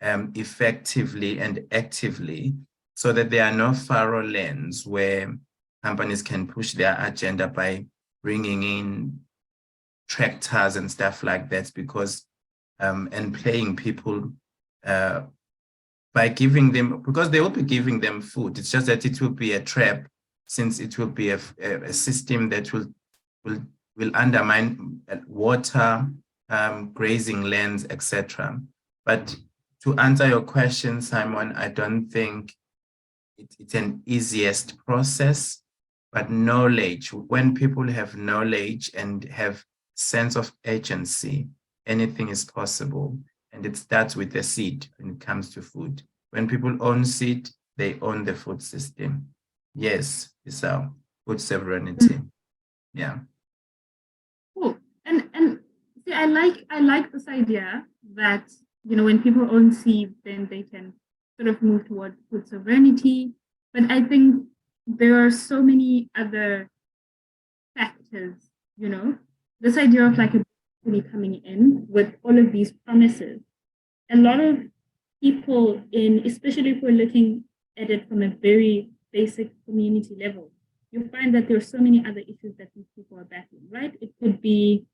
effectively and actively, so that there are no fallow lands where companies can push their agenda by bringing in tractors and stuff like that, because and paying people by giving them, because they will be giving them food. It's just that it will be a trap, since it will be a system that will undermine water, grazing lands, etc. But to answer your question, Simon, I don't think it's an easiest process, but knowledge, when people have knowledge and have sense of agency, anything is possible. And it starts with the seed when it comes to food. When people own seed, they own the food system. Yes, it's our food sovereignty. Yeah. Cool. And see, I like this idea that, you know, when people own seeds, then they can sort of move towards food sovereignty. But I think there are so many other factors, you know, this idea of like a coming in with all of these promises. A lot of people especially if we're looking at it from a very basic community level, you find that there are so many other issues that these people are battling, right? It could be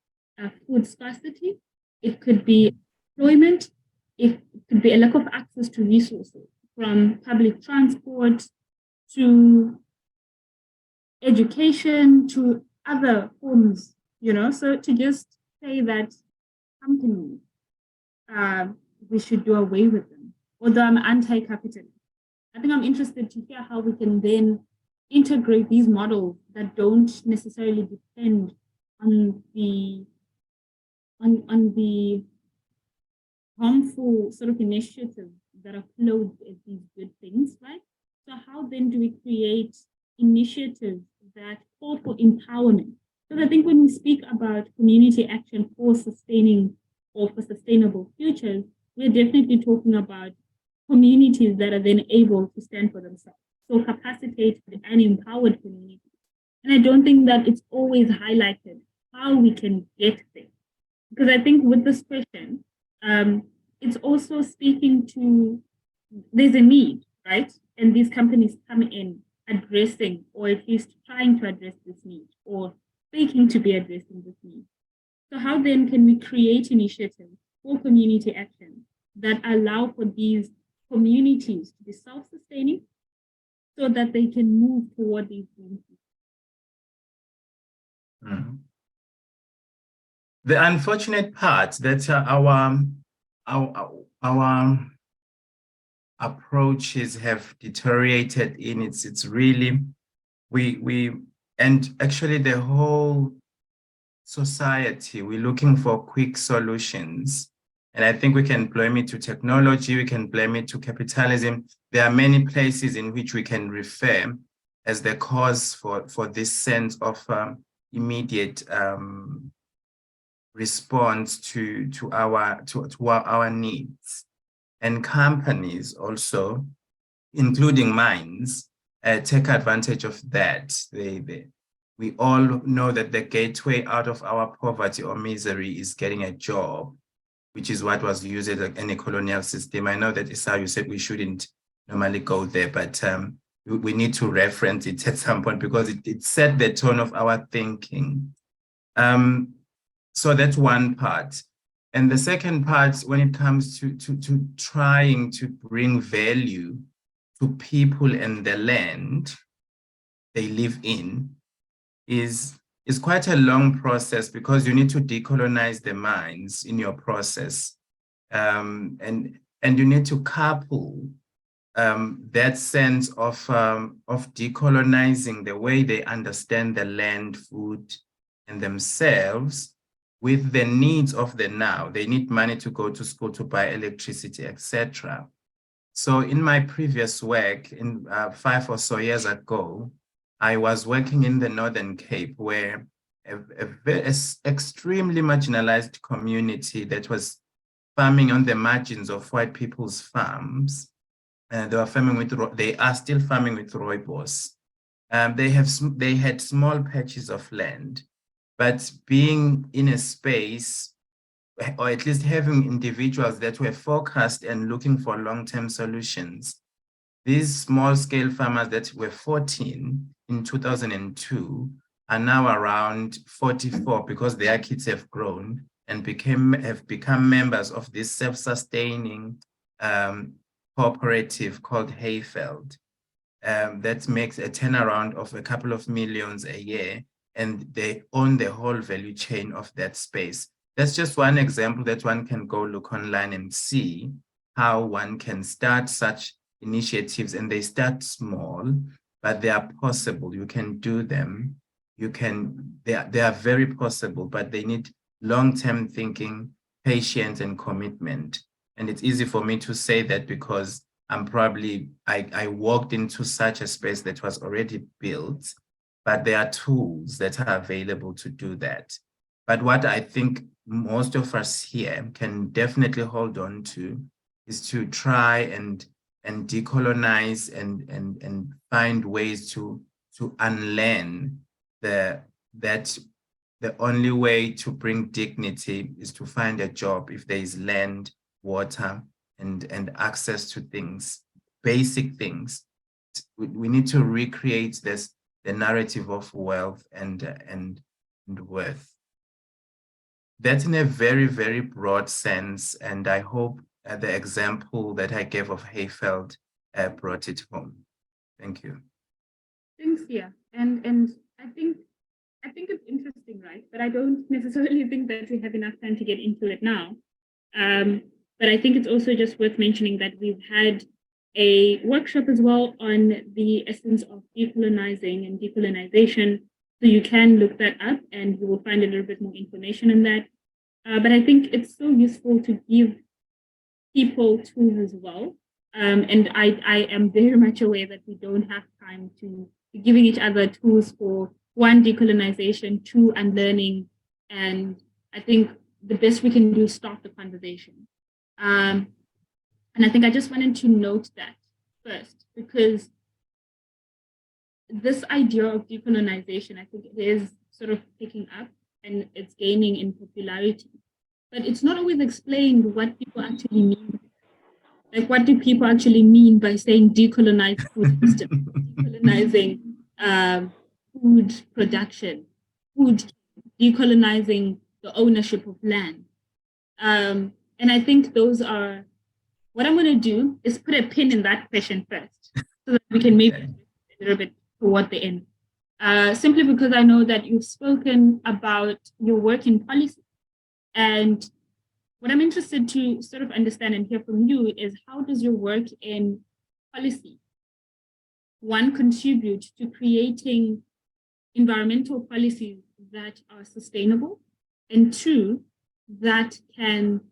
food scarcity, it could be employment, it could be a lack of access to resources, from public transport to education to other forms, you know. So to just say that companies, we should do away with them, although I'm anti-capitalist, I think I'm interested to hear how we can then integrate these models that don't necessarily depend on the harmful sort of initiatives that are clothed as these good things, right? So how then do we create initiatives that call for empowerment? Because I think when we speak about community action for sustaining or for sustainable futures, we're definitely talking about communities that are then able to stand for themselves. So capacitated and empowered communities. And I don't think that it's always highlighted how we can get there. Because I think with this question, it's also speaking to, there's a need, right? And these companies come in addressing, or at least trying to address this need, or speaking to be addressing this need. So how then can we create initiatives for community action that allow for these communities to be self-sustaining so that they can move toward these dreams? The unfortunate part that our approaches have deteriorated in it's really and actually the whole society, we're looking for quick solutions. And I think we can blame it to technology, we can blame it to capitalism. There are many places in which we can refer as the cause for this sense of immediate response to our needs. And companies also, including mines, take advantage of that. We all know that the gateway out of our poverty or misery is getting a job, which is what was used in any colonial system. I know that Issa, you said we shouldn't normally go there, but we need to reference it at some point because it set the tone of our thinking. So that's one part. And the second part, when it comes to trying to bring value to people and the land they live in, is quite a long process because you need to decolonize the mines in your process. And you need to couple that sense of decolonizing the way they understand the land, food, and themselves with the needs of the now. They need money to go to school, to buy electricity, etc. So in my previous work, in 5 or so years ago, I was working in the Northern Cape where a extremely marginalized community that was farming on the margins of white people's farms. They are still farming with rooibos. They had small patches of land, but being in a space, or at least having individuals that were focused and looking for long-term solutions. These small-scale farmers that were 14 in 2002 are now around 44 because their kids have grown and have become members of this self-sustaining cooperative called Hayfeld. That makes a turnaround of a couple of millions a year, and they own the whole value chain of that space. That's just one example that one can go look online and see. how one can start such initiatives, and they start small, but they are possible. You can do them. They are very possible, but they need long-term thinking, patience, and commitment. And it's easy for me to say that because I walked into such a space that was already built, but there are tools that are available to do that. But what I think most of us here can definitely hold on to is to try and decolonize and find ways to unlearn that the only way to bring dignity is to find a job if there is land, water, and access to things, basic things. We need to recreate the narrative of wealth and worth. That's in a very, very broad sense, and I hope the example that I gave of Hayfeld brought it home. Thank you. Thanks, yeah. And I think it's interesting, right? But I don't necessarily think that we have enough time to get into it now. But I think it's also just worth mentioning that we've had a workshop as well on the essence of decolonizing and decolonization. So you can look that up and you will find a little bit more information on that. But I think it's so useful to give people tools as well. And I am very much aware that we don't have time to be giving each other tools for one, decolonization, two, unlearning. And I think the best we can do is start the conversation. And I think I just wanted to note that first, because this idea of decolonization, I think it is sort of picking up and it's gaining in popularity. But it's not always explained what people actually mean. Like, what do people actually mean by saying decolonize food systems, decolonizing food production, decolonizing the ownership of land? And I think those are, what I'm going to do is put a pin in that question first, so that we can maybe a little bit toward the end. Simply because I know that you've spoken about your work in policy. And what I'm interested to sort of understand and hear from you is, how does your work in policy, one, contribute to creating environmental policies that are sustainable, and two, that can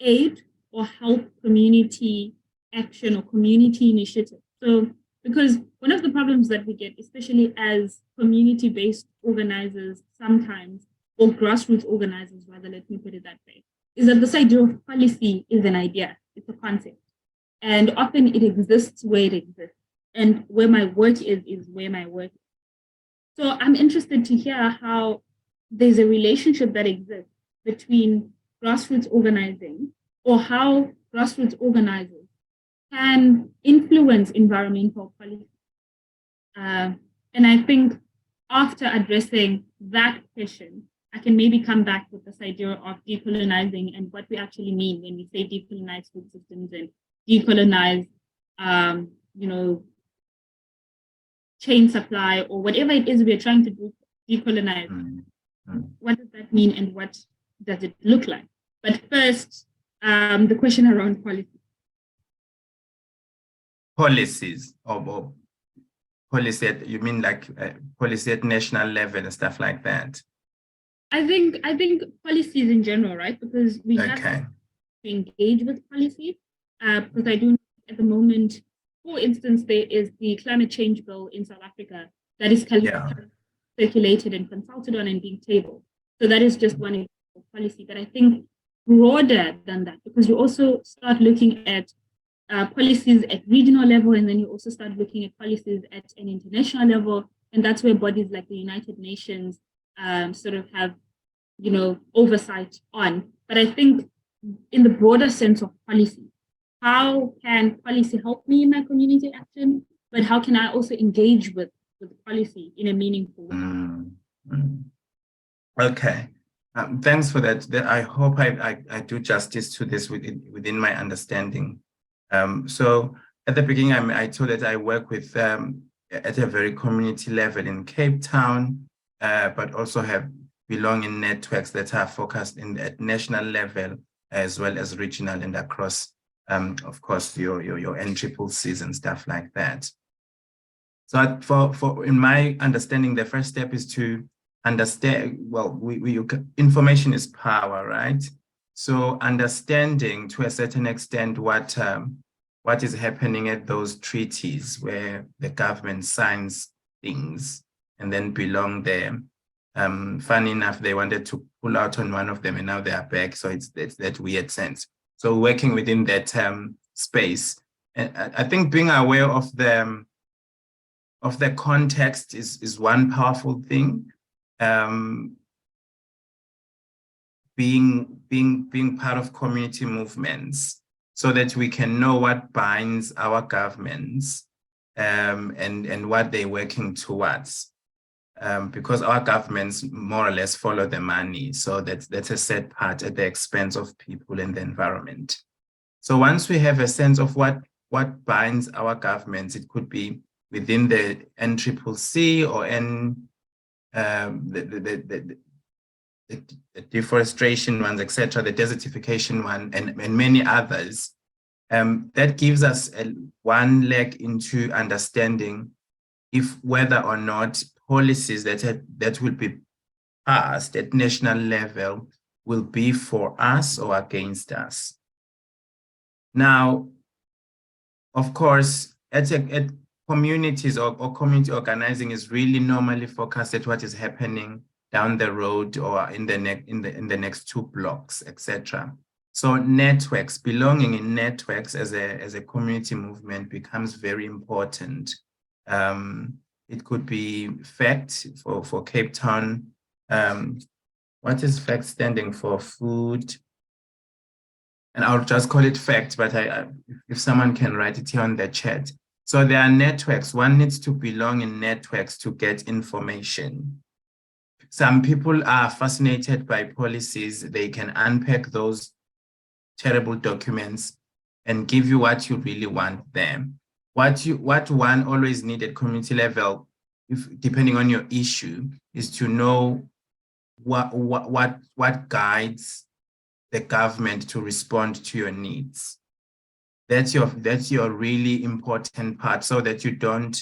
aid or help community action or community initiative? So, because one of the problems that we get, especially as community-based organizers sometimes, or grassroots organizers rather, let me put it that way, is that this idea of policy is an idea, it's a concept. And often it exists where it exists. And where my work is where my work is. So I'm interested to hear how there's a relationship that exists between grassroots organizing, or how grassroots organizers can influence environmental policy. And I think after addressing that question, I can maybe come back with this idea of decolonizing and what we actually mean when we say decolonize food systems and decolonize, chain supply, or whatever it is we're trying to do, decolonize. What does that mean and what does it look like? But first, the question around policy. Policies, or policy at, you mean like policy at national level and stuff like that? I think policies in general, right? Because we have to engage with policy. Because I do know at the moment, for instance, there is the climate change bill in South Africa that is circulated and consulted on and being tabled. So that is just one example of policy. But I think broader than that, because you also start looking at policies at regional level, and then you also start looking at policies at an international level. And that's where bodies like the United Nations sort of have, oversight on. But I think in the broader sense of policy, how can policy help me in my community action? But how can I also engage with policy in a meaningful way? Okay. Thanks for that. I hope I do justice to this within my understanding. So at the beginning, I told that I work with at a very community level in Cape Town, but also belong in networks that are focused at national level as well as regional and across of course, your NCCCs and stuff like that. So for in my understanding, the first step is to understand, well, information is power, right? So understanding to a certain extent what is happening at those treaties where the government signs things and then belong there. Funny enough, they wanted to pull out on one of them and now they are back. So it's that weird sense. So working within that space, and I think being aware of the context is one powerful thing. Being part of community movements so that we can know what binds our governments and what they're working towards. Because our governments more or less follow the money. So that's a set part at the expense of people and the environment. So once we have a sense of what binds our governments, it could be within the NCCC or the deforestation ones, etc., the desertification one, and many others. That gives us one leg into understanding if whether or not policies that will be passed at national level will be for us or against us. Now, of course, at communities or community organizing is really normally focused at what is happening down the road or in the next 2 blocks, etc. So networks, belonging in networks as a community movement becomes very important. It could be FACT for Cape Town. What is FACT standing for? Food. And I'll just call it FACT, but if someone can write it here on the chat. So there are networks. One needs to belong in networks to get information. Some people are fascinated by policies. They can unpack those terrible documents and give you what you really want them. What one always need at community level, depending on your issue, is to know what guides the government to respond to your needs. That's your really important part, so that you don't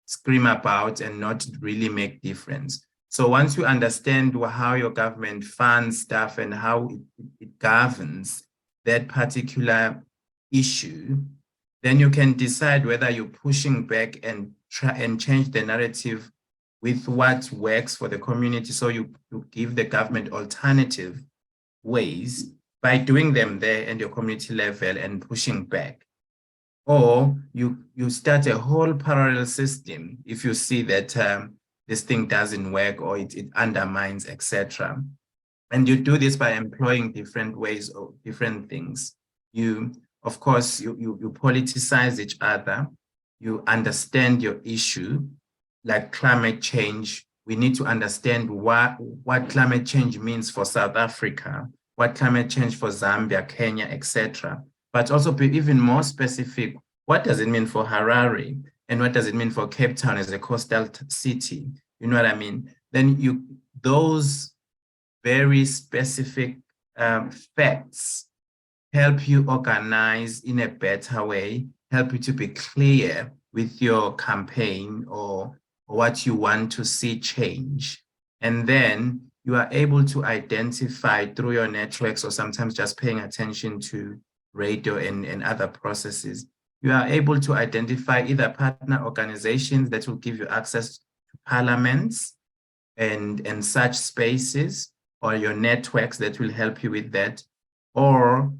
scream about and not really make difference. So once you understand how your government funds stuff and how it governs that particular issue, then you can decide whether you're pushing back and try and change the narrative with what works for the community. So you give the government alternative ways by doing them there at your community level and pushing back. Or you start a whole parallel system if you see that this thing doesn't work or it undermines, etc. And you do this by employing different ways or different things. Of course, you politicize each other. You understand your issue, like climate change. We need to understand what climate change means for South Africa, what climate change for Zambia, Kenya, etc. But also be even more specific. What does it mean for Harare? And what does it mean for Cape Town as a coastal city? You know what I mean? Then those very specific facts help you organize in a better way, help you to be clear with your campaign or what you want to see change. And then you are able to identify through your networks or sometimes just paying attention to radio and other processes. You are able to identify either partner organizations that will give you access to parliaments and such spaces, or your networks that will help you with that, or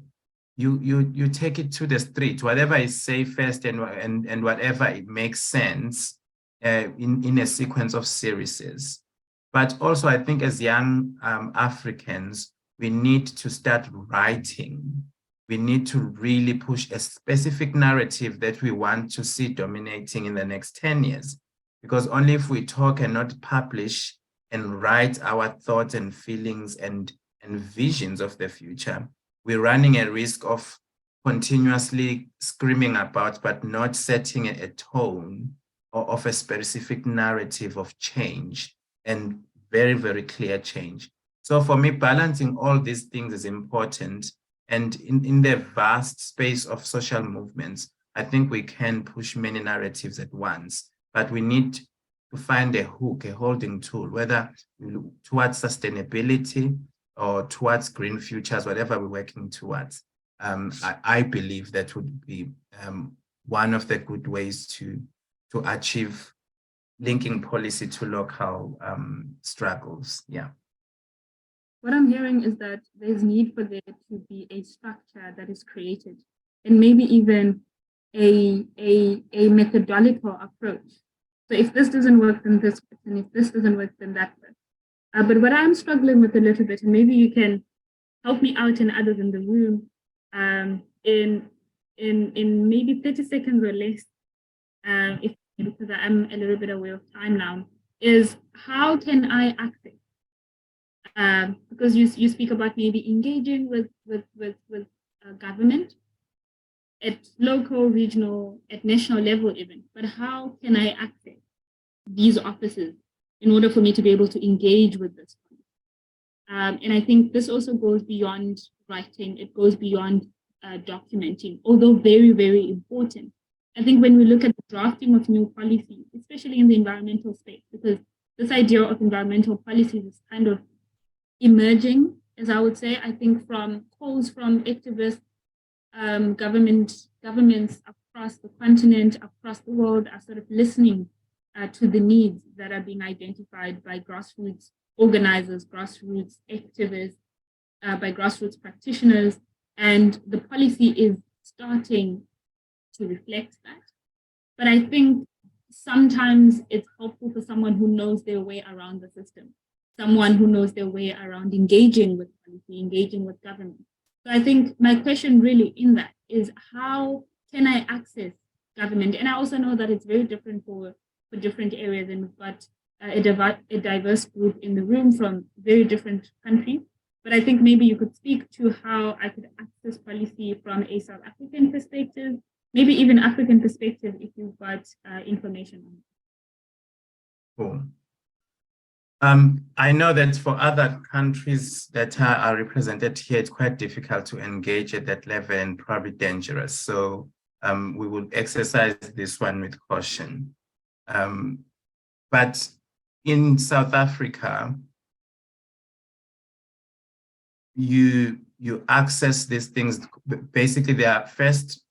you take it to the street, whatever is safest and whatever it makes sense in a sequence of series. But also, I think as young Africans, we need to start writing. We need to really push a specific narrative that we want to see dominating in the next 10 years. Because only if we talk and not publish and write our thoughts and feelings and visions of the future, we're running a risk of continuously screaming about, but not setting a tone or of a specific narrative of change and very, very clear change. So for me, balancing all these things is important. And in the vast space of social movements, I think we can push many narratives at once, but we need to find a hook, a holding tool, whether towards sustainability or towards green futures, whatever we're working towards. I believe that would be one of the good ways to achieve linking policy to local struggles. Yeah. What I'm hearing is that there's need for there to be a structure that is created, and maybe even a methodological approach. So if this doesn't work, then this, and if this doesn't work, then that works. But what I'm struggling with a little bit, and maybe you can help me out and others in the room, in maybe 30 seconds or less, because I'm a little bit away of time now, is how can I access? Because you speak about maybe engaging with government at local, regional, at national level even, but how can I access these offices in order for me to be able to engage with this? And I think this also goes beyond writing, it goes beyond documenting, although very, very important. I think when we look at the drafting of new policy, especially in the environmental space, because this idea of environmental policies is kind of emerging, as I would say, I think from calls from activists, governments across the continent, across the world are sort of listening to the needs that are being identified by grassroots organizers, grassroots activists, by grassroots practitioners, and the policy is starting to reflect that. But I think sometimes it's helpful for someone who knows their way around the system, someone who knows their way around engaging with policy, engaging with government. So I think my question really in that is, how can I access government? And I also know that it's very different for different areas, and we've got a diverse group in the room from very different countries. But I think maybe you could speak to how I could access policy from a South African perspective, maybe even African perspective, if you've got information on it. Cool. I know that for other countries that are represented here, it's quite difficult to engage at that level and probably dangerous. So we will exercise this one with caution. But in South Africa, you access these things. Basically, they are first,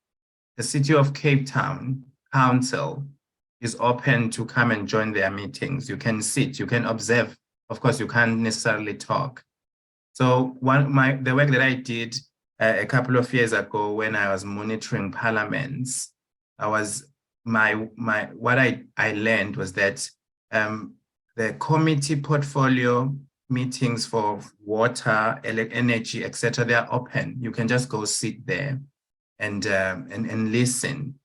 the City of Cape Town Council is open to come and join their meetings. You can sit, you can observe. Of course, you can't necessarily talk. So the work that I did a couple of years ago when I was monitoring parliaments, what I learned was that the committee portfolio meetings for water, energy, etc., they are open. You can just go sit there and listen.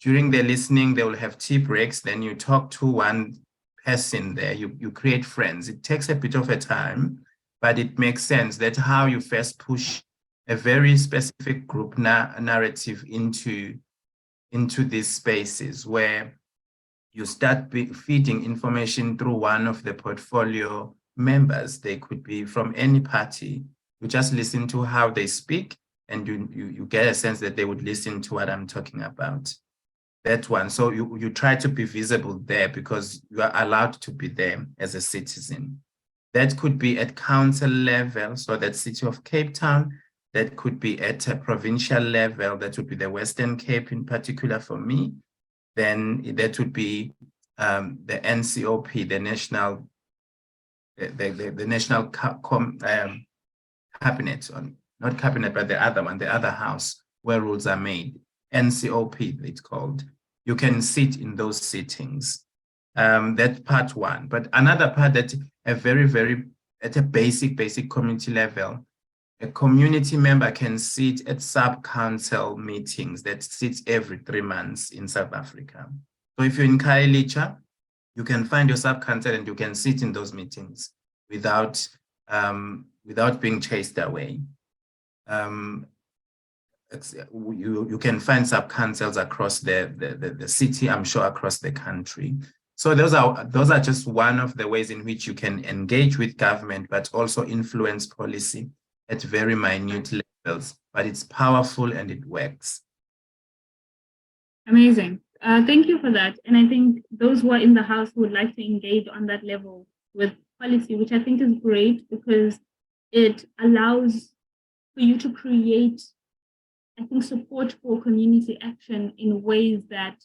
During the listening, they will have tea breaks. Then you talk to one person there. You create friends. It takes a bit of a time, but it makes sense. That's how you first push a very specific group narrative into these spaces, where you start feeding information through one of the portfolio members. They could be from any party. You just listen to how they speak, and you get a sense that they would listen to what I'm talking about. That one. So you try to be visible there because you are allowed to be there as a citizen. That could be at council level, so that City of Cape Town. That could be at a provincial level. That would be the Western Cape in particular for me. Then that would be the NCOP, the national, the national cabinet, not cabinet, but the other one, the other house where rules are made. NCOP, it's called. You can sit in those sittings. That's part one. But another part that at a basic community level, a community member can sit at sub-council meetings that sits every 3 months in South Africa. So if you're in Khayelitsha, you can find your sub-council and you can sit in those meetings without being chased away. You can find sub-councils across the city, I'm sure across the country. So those are just one of the ways in which you can engage with government, but also influence policy at very minute level bills, but it's powerful and it works. Amazing. Thank you for that. And I think those who are in the house would like to engage on that level with policy, which I think is great because it allows for you to create, I think, support for community action in ways that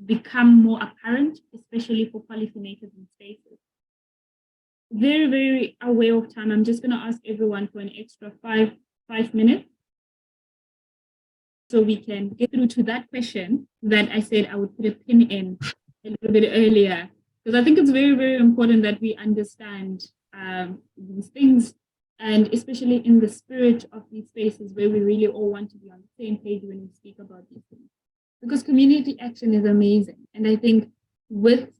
become more apparent, especially for policymakers in spaces. Very, very aware of time. I'm just going to ask everyone for an extra five minutes so we can get through to that question that I said I would put a pin in a little bit earlier, because I think it's very, very important that we understand these things, and especially in the spirit of these spaces where we really all want to be on the same page when we speak about these things. Because community action is amazing. And I think with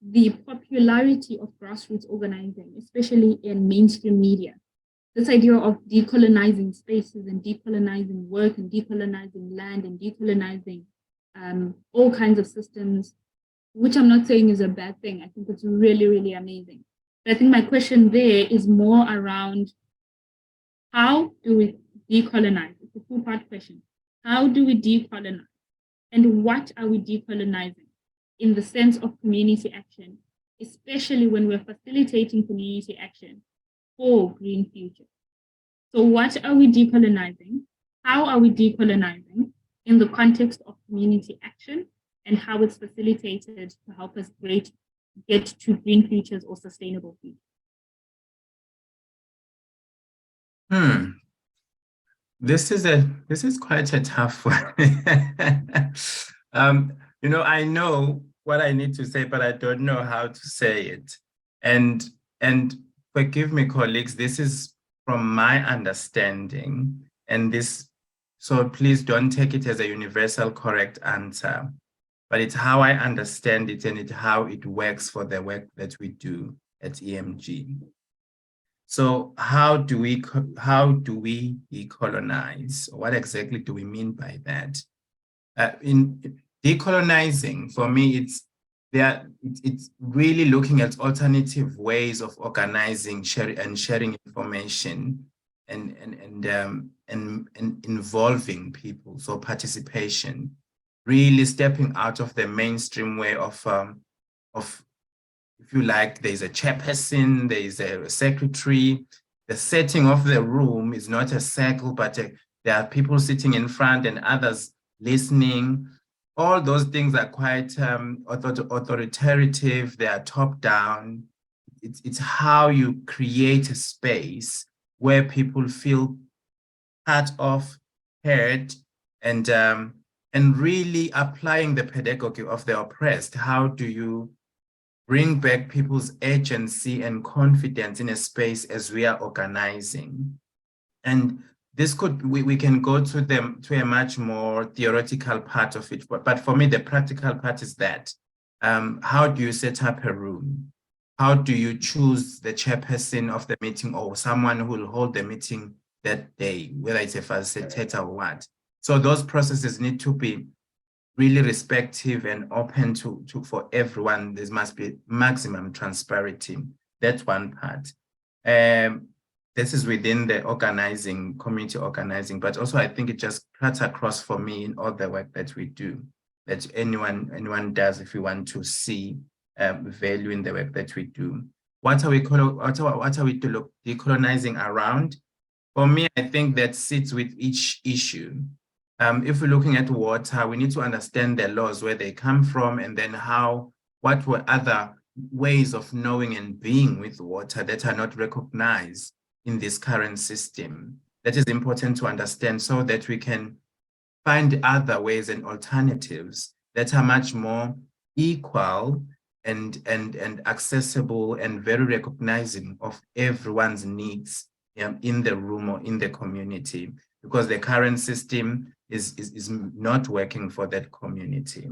the popularity of grassroots organizing, especially in mainstream media, this idea of decolonizing spaces and decolonizing work and decolonizing land and decolonizing all kinds of systems, which I'm not saying is a bad thing. I think it's really, really amazing. But I think my question there is more around how do we decolonize? It's a two-part question. How do we decolonize? And what are we decolonizing in the sense of community action, especially when we're facilitating community action for green future? So what are we decolonizing? How are we decolonizing in the context of community action, and how it's facilitated to help us get to green futures or sustainable futures? This is quite a tough one. I know what I need to say, but I don't know how to say it. And forgive me, colleagues, this is from my understanding, so please don't take it as a universal correct answer, but it's how I understand it and how it works for the work that we do at EMG. So how do we decolonize? What exactly do we mean by that? In decolonizing, for me, it's really looking at alternative ways of organizing, sharing information, and involving people. So participation, really stepping out of the mainstream way of if you like, there's a chairperson, there's a secretary. The setting of the room is not a circle, but there are people sitting in front and others listening. All those things are quite authoritative. They are top down. It's how you create a space where people feel part of, heard, and really applying the pedagogy of the oppressed. How do you bring back people's agency and confidence in a space as we are organizing? And this we can go to a much more theoretical part of it, but for me, the practical part is that how do you set up a room? How do you choose the chairperson of the meeting or someone who will hold the meeting that day, whether it's a facilitator or what? So those processes need to be really respectful and open for everyone. There must be maximum transparency. That's one part. This is within the community organizing, but also I think it just cuts across for me in all the work that we do, that anyone does if we want to see value in the work that we do. What are we decolonizing around? For me, I think that sits with each issue. If we're looking at water, we need to understand the laws, where they come from, and then what were other ways of knowing and being with water that are not recognized in this current system. That is important to understand so that we can find other ways and alternatives that are much more equal and accessible and very recognizing of everyone's needs in the room or in the community, because the current system is not working for that community.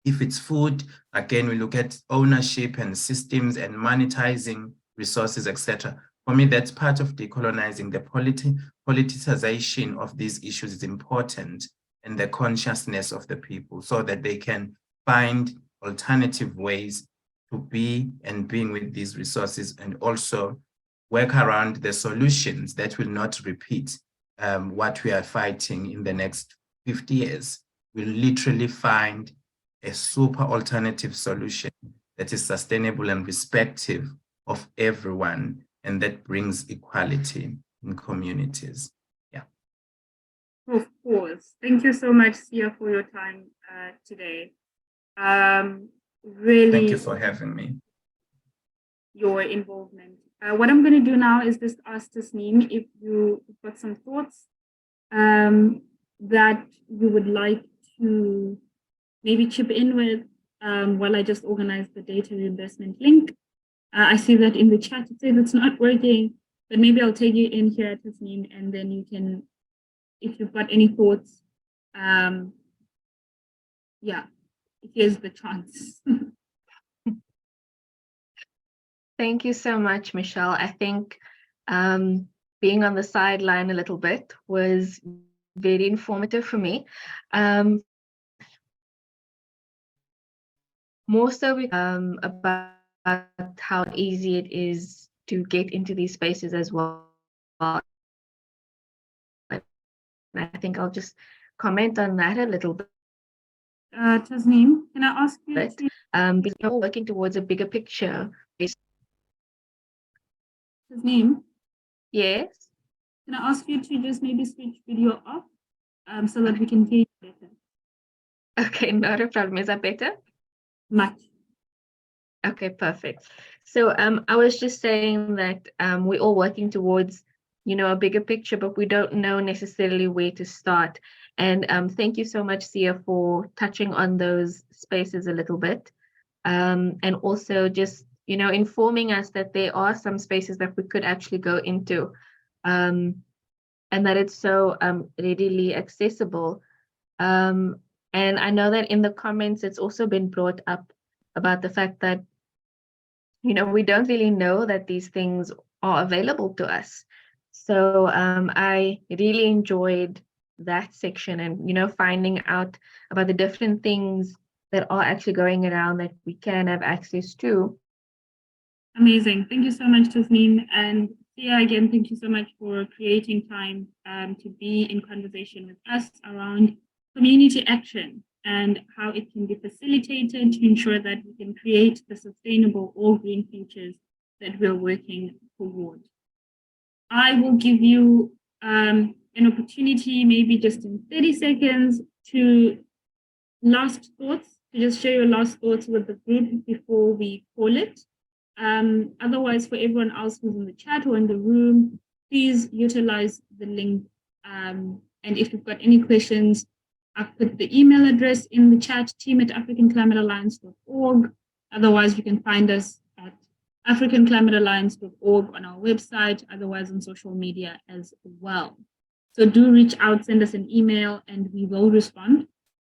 If it's food, again, we look at ownership and systems and monetizing resources, etc. For me, that's part of decolonizing. The politicization of these issues is important, and the consciousness of the people, so that they can find alternative ways to be and being with these resources, and also work around the solutions that will not repeat what we are fighting in the next 50 years. We'll literally find a super alternative solution that is sustainable and respectful of everyone, and that brings equality in communities. Yeah. Of course. Thank you so much, Sia, for your time today. Really. Thank you for having me. Your involvement. What I'm going to do now is just ask Tasneem if you've got some thoughts that you would like to maybe chip in with while I just organize the data reimbursement link. I see that in the chat it says it's not working, but maybe I'll take you in here, Tasneem, and then you can, if you've got any thoughts, yeah, here's the chance. Thank you so much, Michelle. I think being on the sideline a little bit was very informative for me. More so about how easy it is to get into these spaces as well. And I think I'll just comment on that a little bit. Tasneem, can I ask you because we're working towards a bigger picture. Tasneem? Yes. Can I ask you to just maybe switch video off so that we can hear you better? Okay, not a problem. Is that better? Much. Okay, perfect. So I was just saying that we're all working towards, a bigger picture, but we don't know necessarily where to start. And thank you so much, Sia, for touching on those spaces a little bit. And also just, informing us that there are some spaces that we could actually go into, and that it's so readily accessible. And I know that in the comments, it's also been brought up about the fact that, we don't really know that these things are available to us. So I really enjoyed that section and, finding out about the different things that are actually going around that we can have access to. Amazing. Thank you so much, Tasneem. And Sia, again, thank you so much for creating time to be in conversation with us around community action and how it can be facilitated to ensure that we can create the sustainable all-green futures that we're working toward. I will give you an opportunity, maybe just in 30 seconds, to last thoughts, to just share your last thoughts with the group before we call it. Otherwise, for everyone else who's in the chat or in the room, please utilize the link. And if you've got any questions, I've put the email address in the chat, team@africanclimatealliance.org. Otherwise, you can find us at africanclimatealliance.org on our website, otherwise on social media as well. So do reach out, send us an email, and we will respond.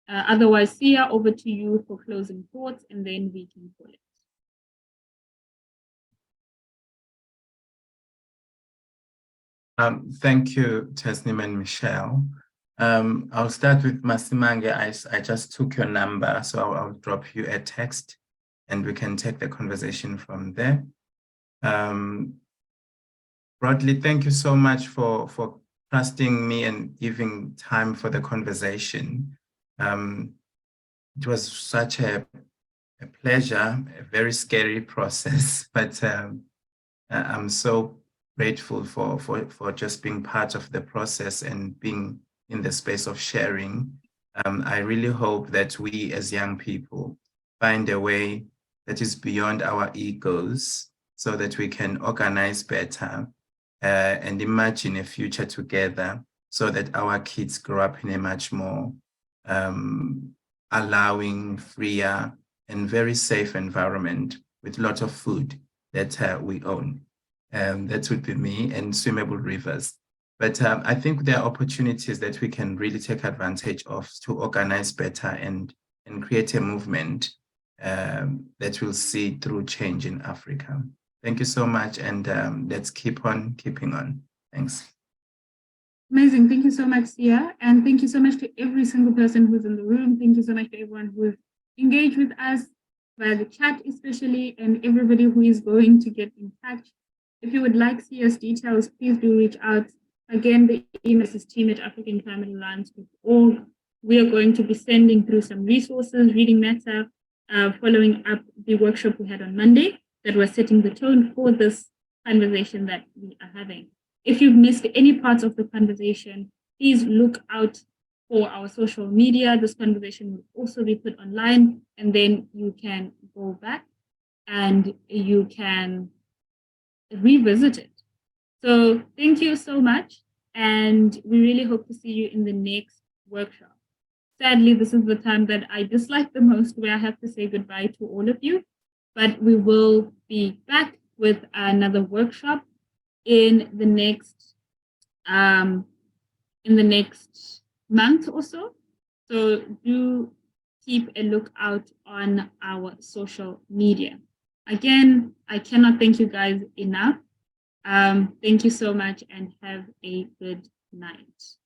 Otherwise, Sia, over to you for closing thoughts, and then we can call it. Thank you, Tasneem and Michelle. I'll start with Masimange. I just took your number, so I'll drop you a text and we can take the conversation from there. Broadly, thank you so much for trusting me and giving time for the conversation. It was such a pleasure, a very scary process, but I'm so grateful for just being part of the process and being in the space of sharing. I really hope that we as young people find a way that is beyond our egos so that we can organize better and imagine a future together so that our kids grow up in a much more allowing, freer, and very safe environment with a lot of food that we own. That would be me, and swimmable rivers. But I think there are opportunities that we can really take advantage of to organize better and create a movement that will see through change in Africa. Thank you so much, and let's keep on keeping on. Thanks. Amazing. Thank you so much, Sia. And thank you so much to every single person who's in the room. Thank you so much to everyone who's engaged with us via the chat especially, and everybody who is going to get in touch. If you would like CS details, please do reach out. Again, the email is team@africanfamilyalliance.org. We are going to be sending through some resources, reading matter, following up the workshop we had on Monday that was setting the tone for this conversation that we are having. If you've missed any parts of the conversation, please look out for our social media. This conversation will also be put online, and then you can go back and you can revisit it. So thank you so much, and we really hope to see you in the next workshop. Sadly, this is the time that I dislike the most, where I have to say goodbye to all of you, but we will be back with another workshop in the next month or so. So do keep a lookout on our social media. Again, I cannot thank you guys enough. Thank you so much and have a good night.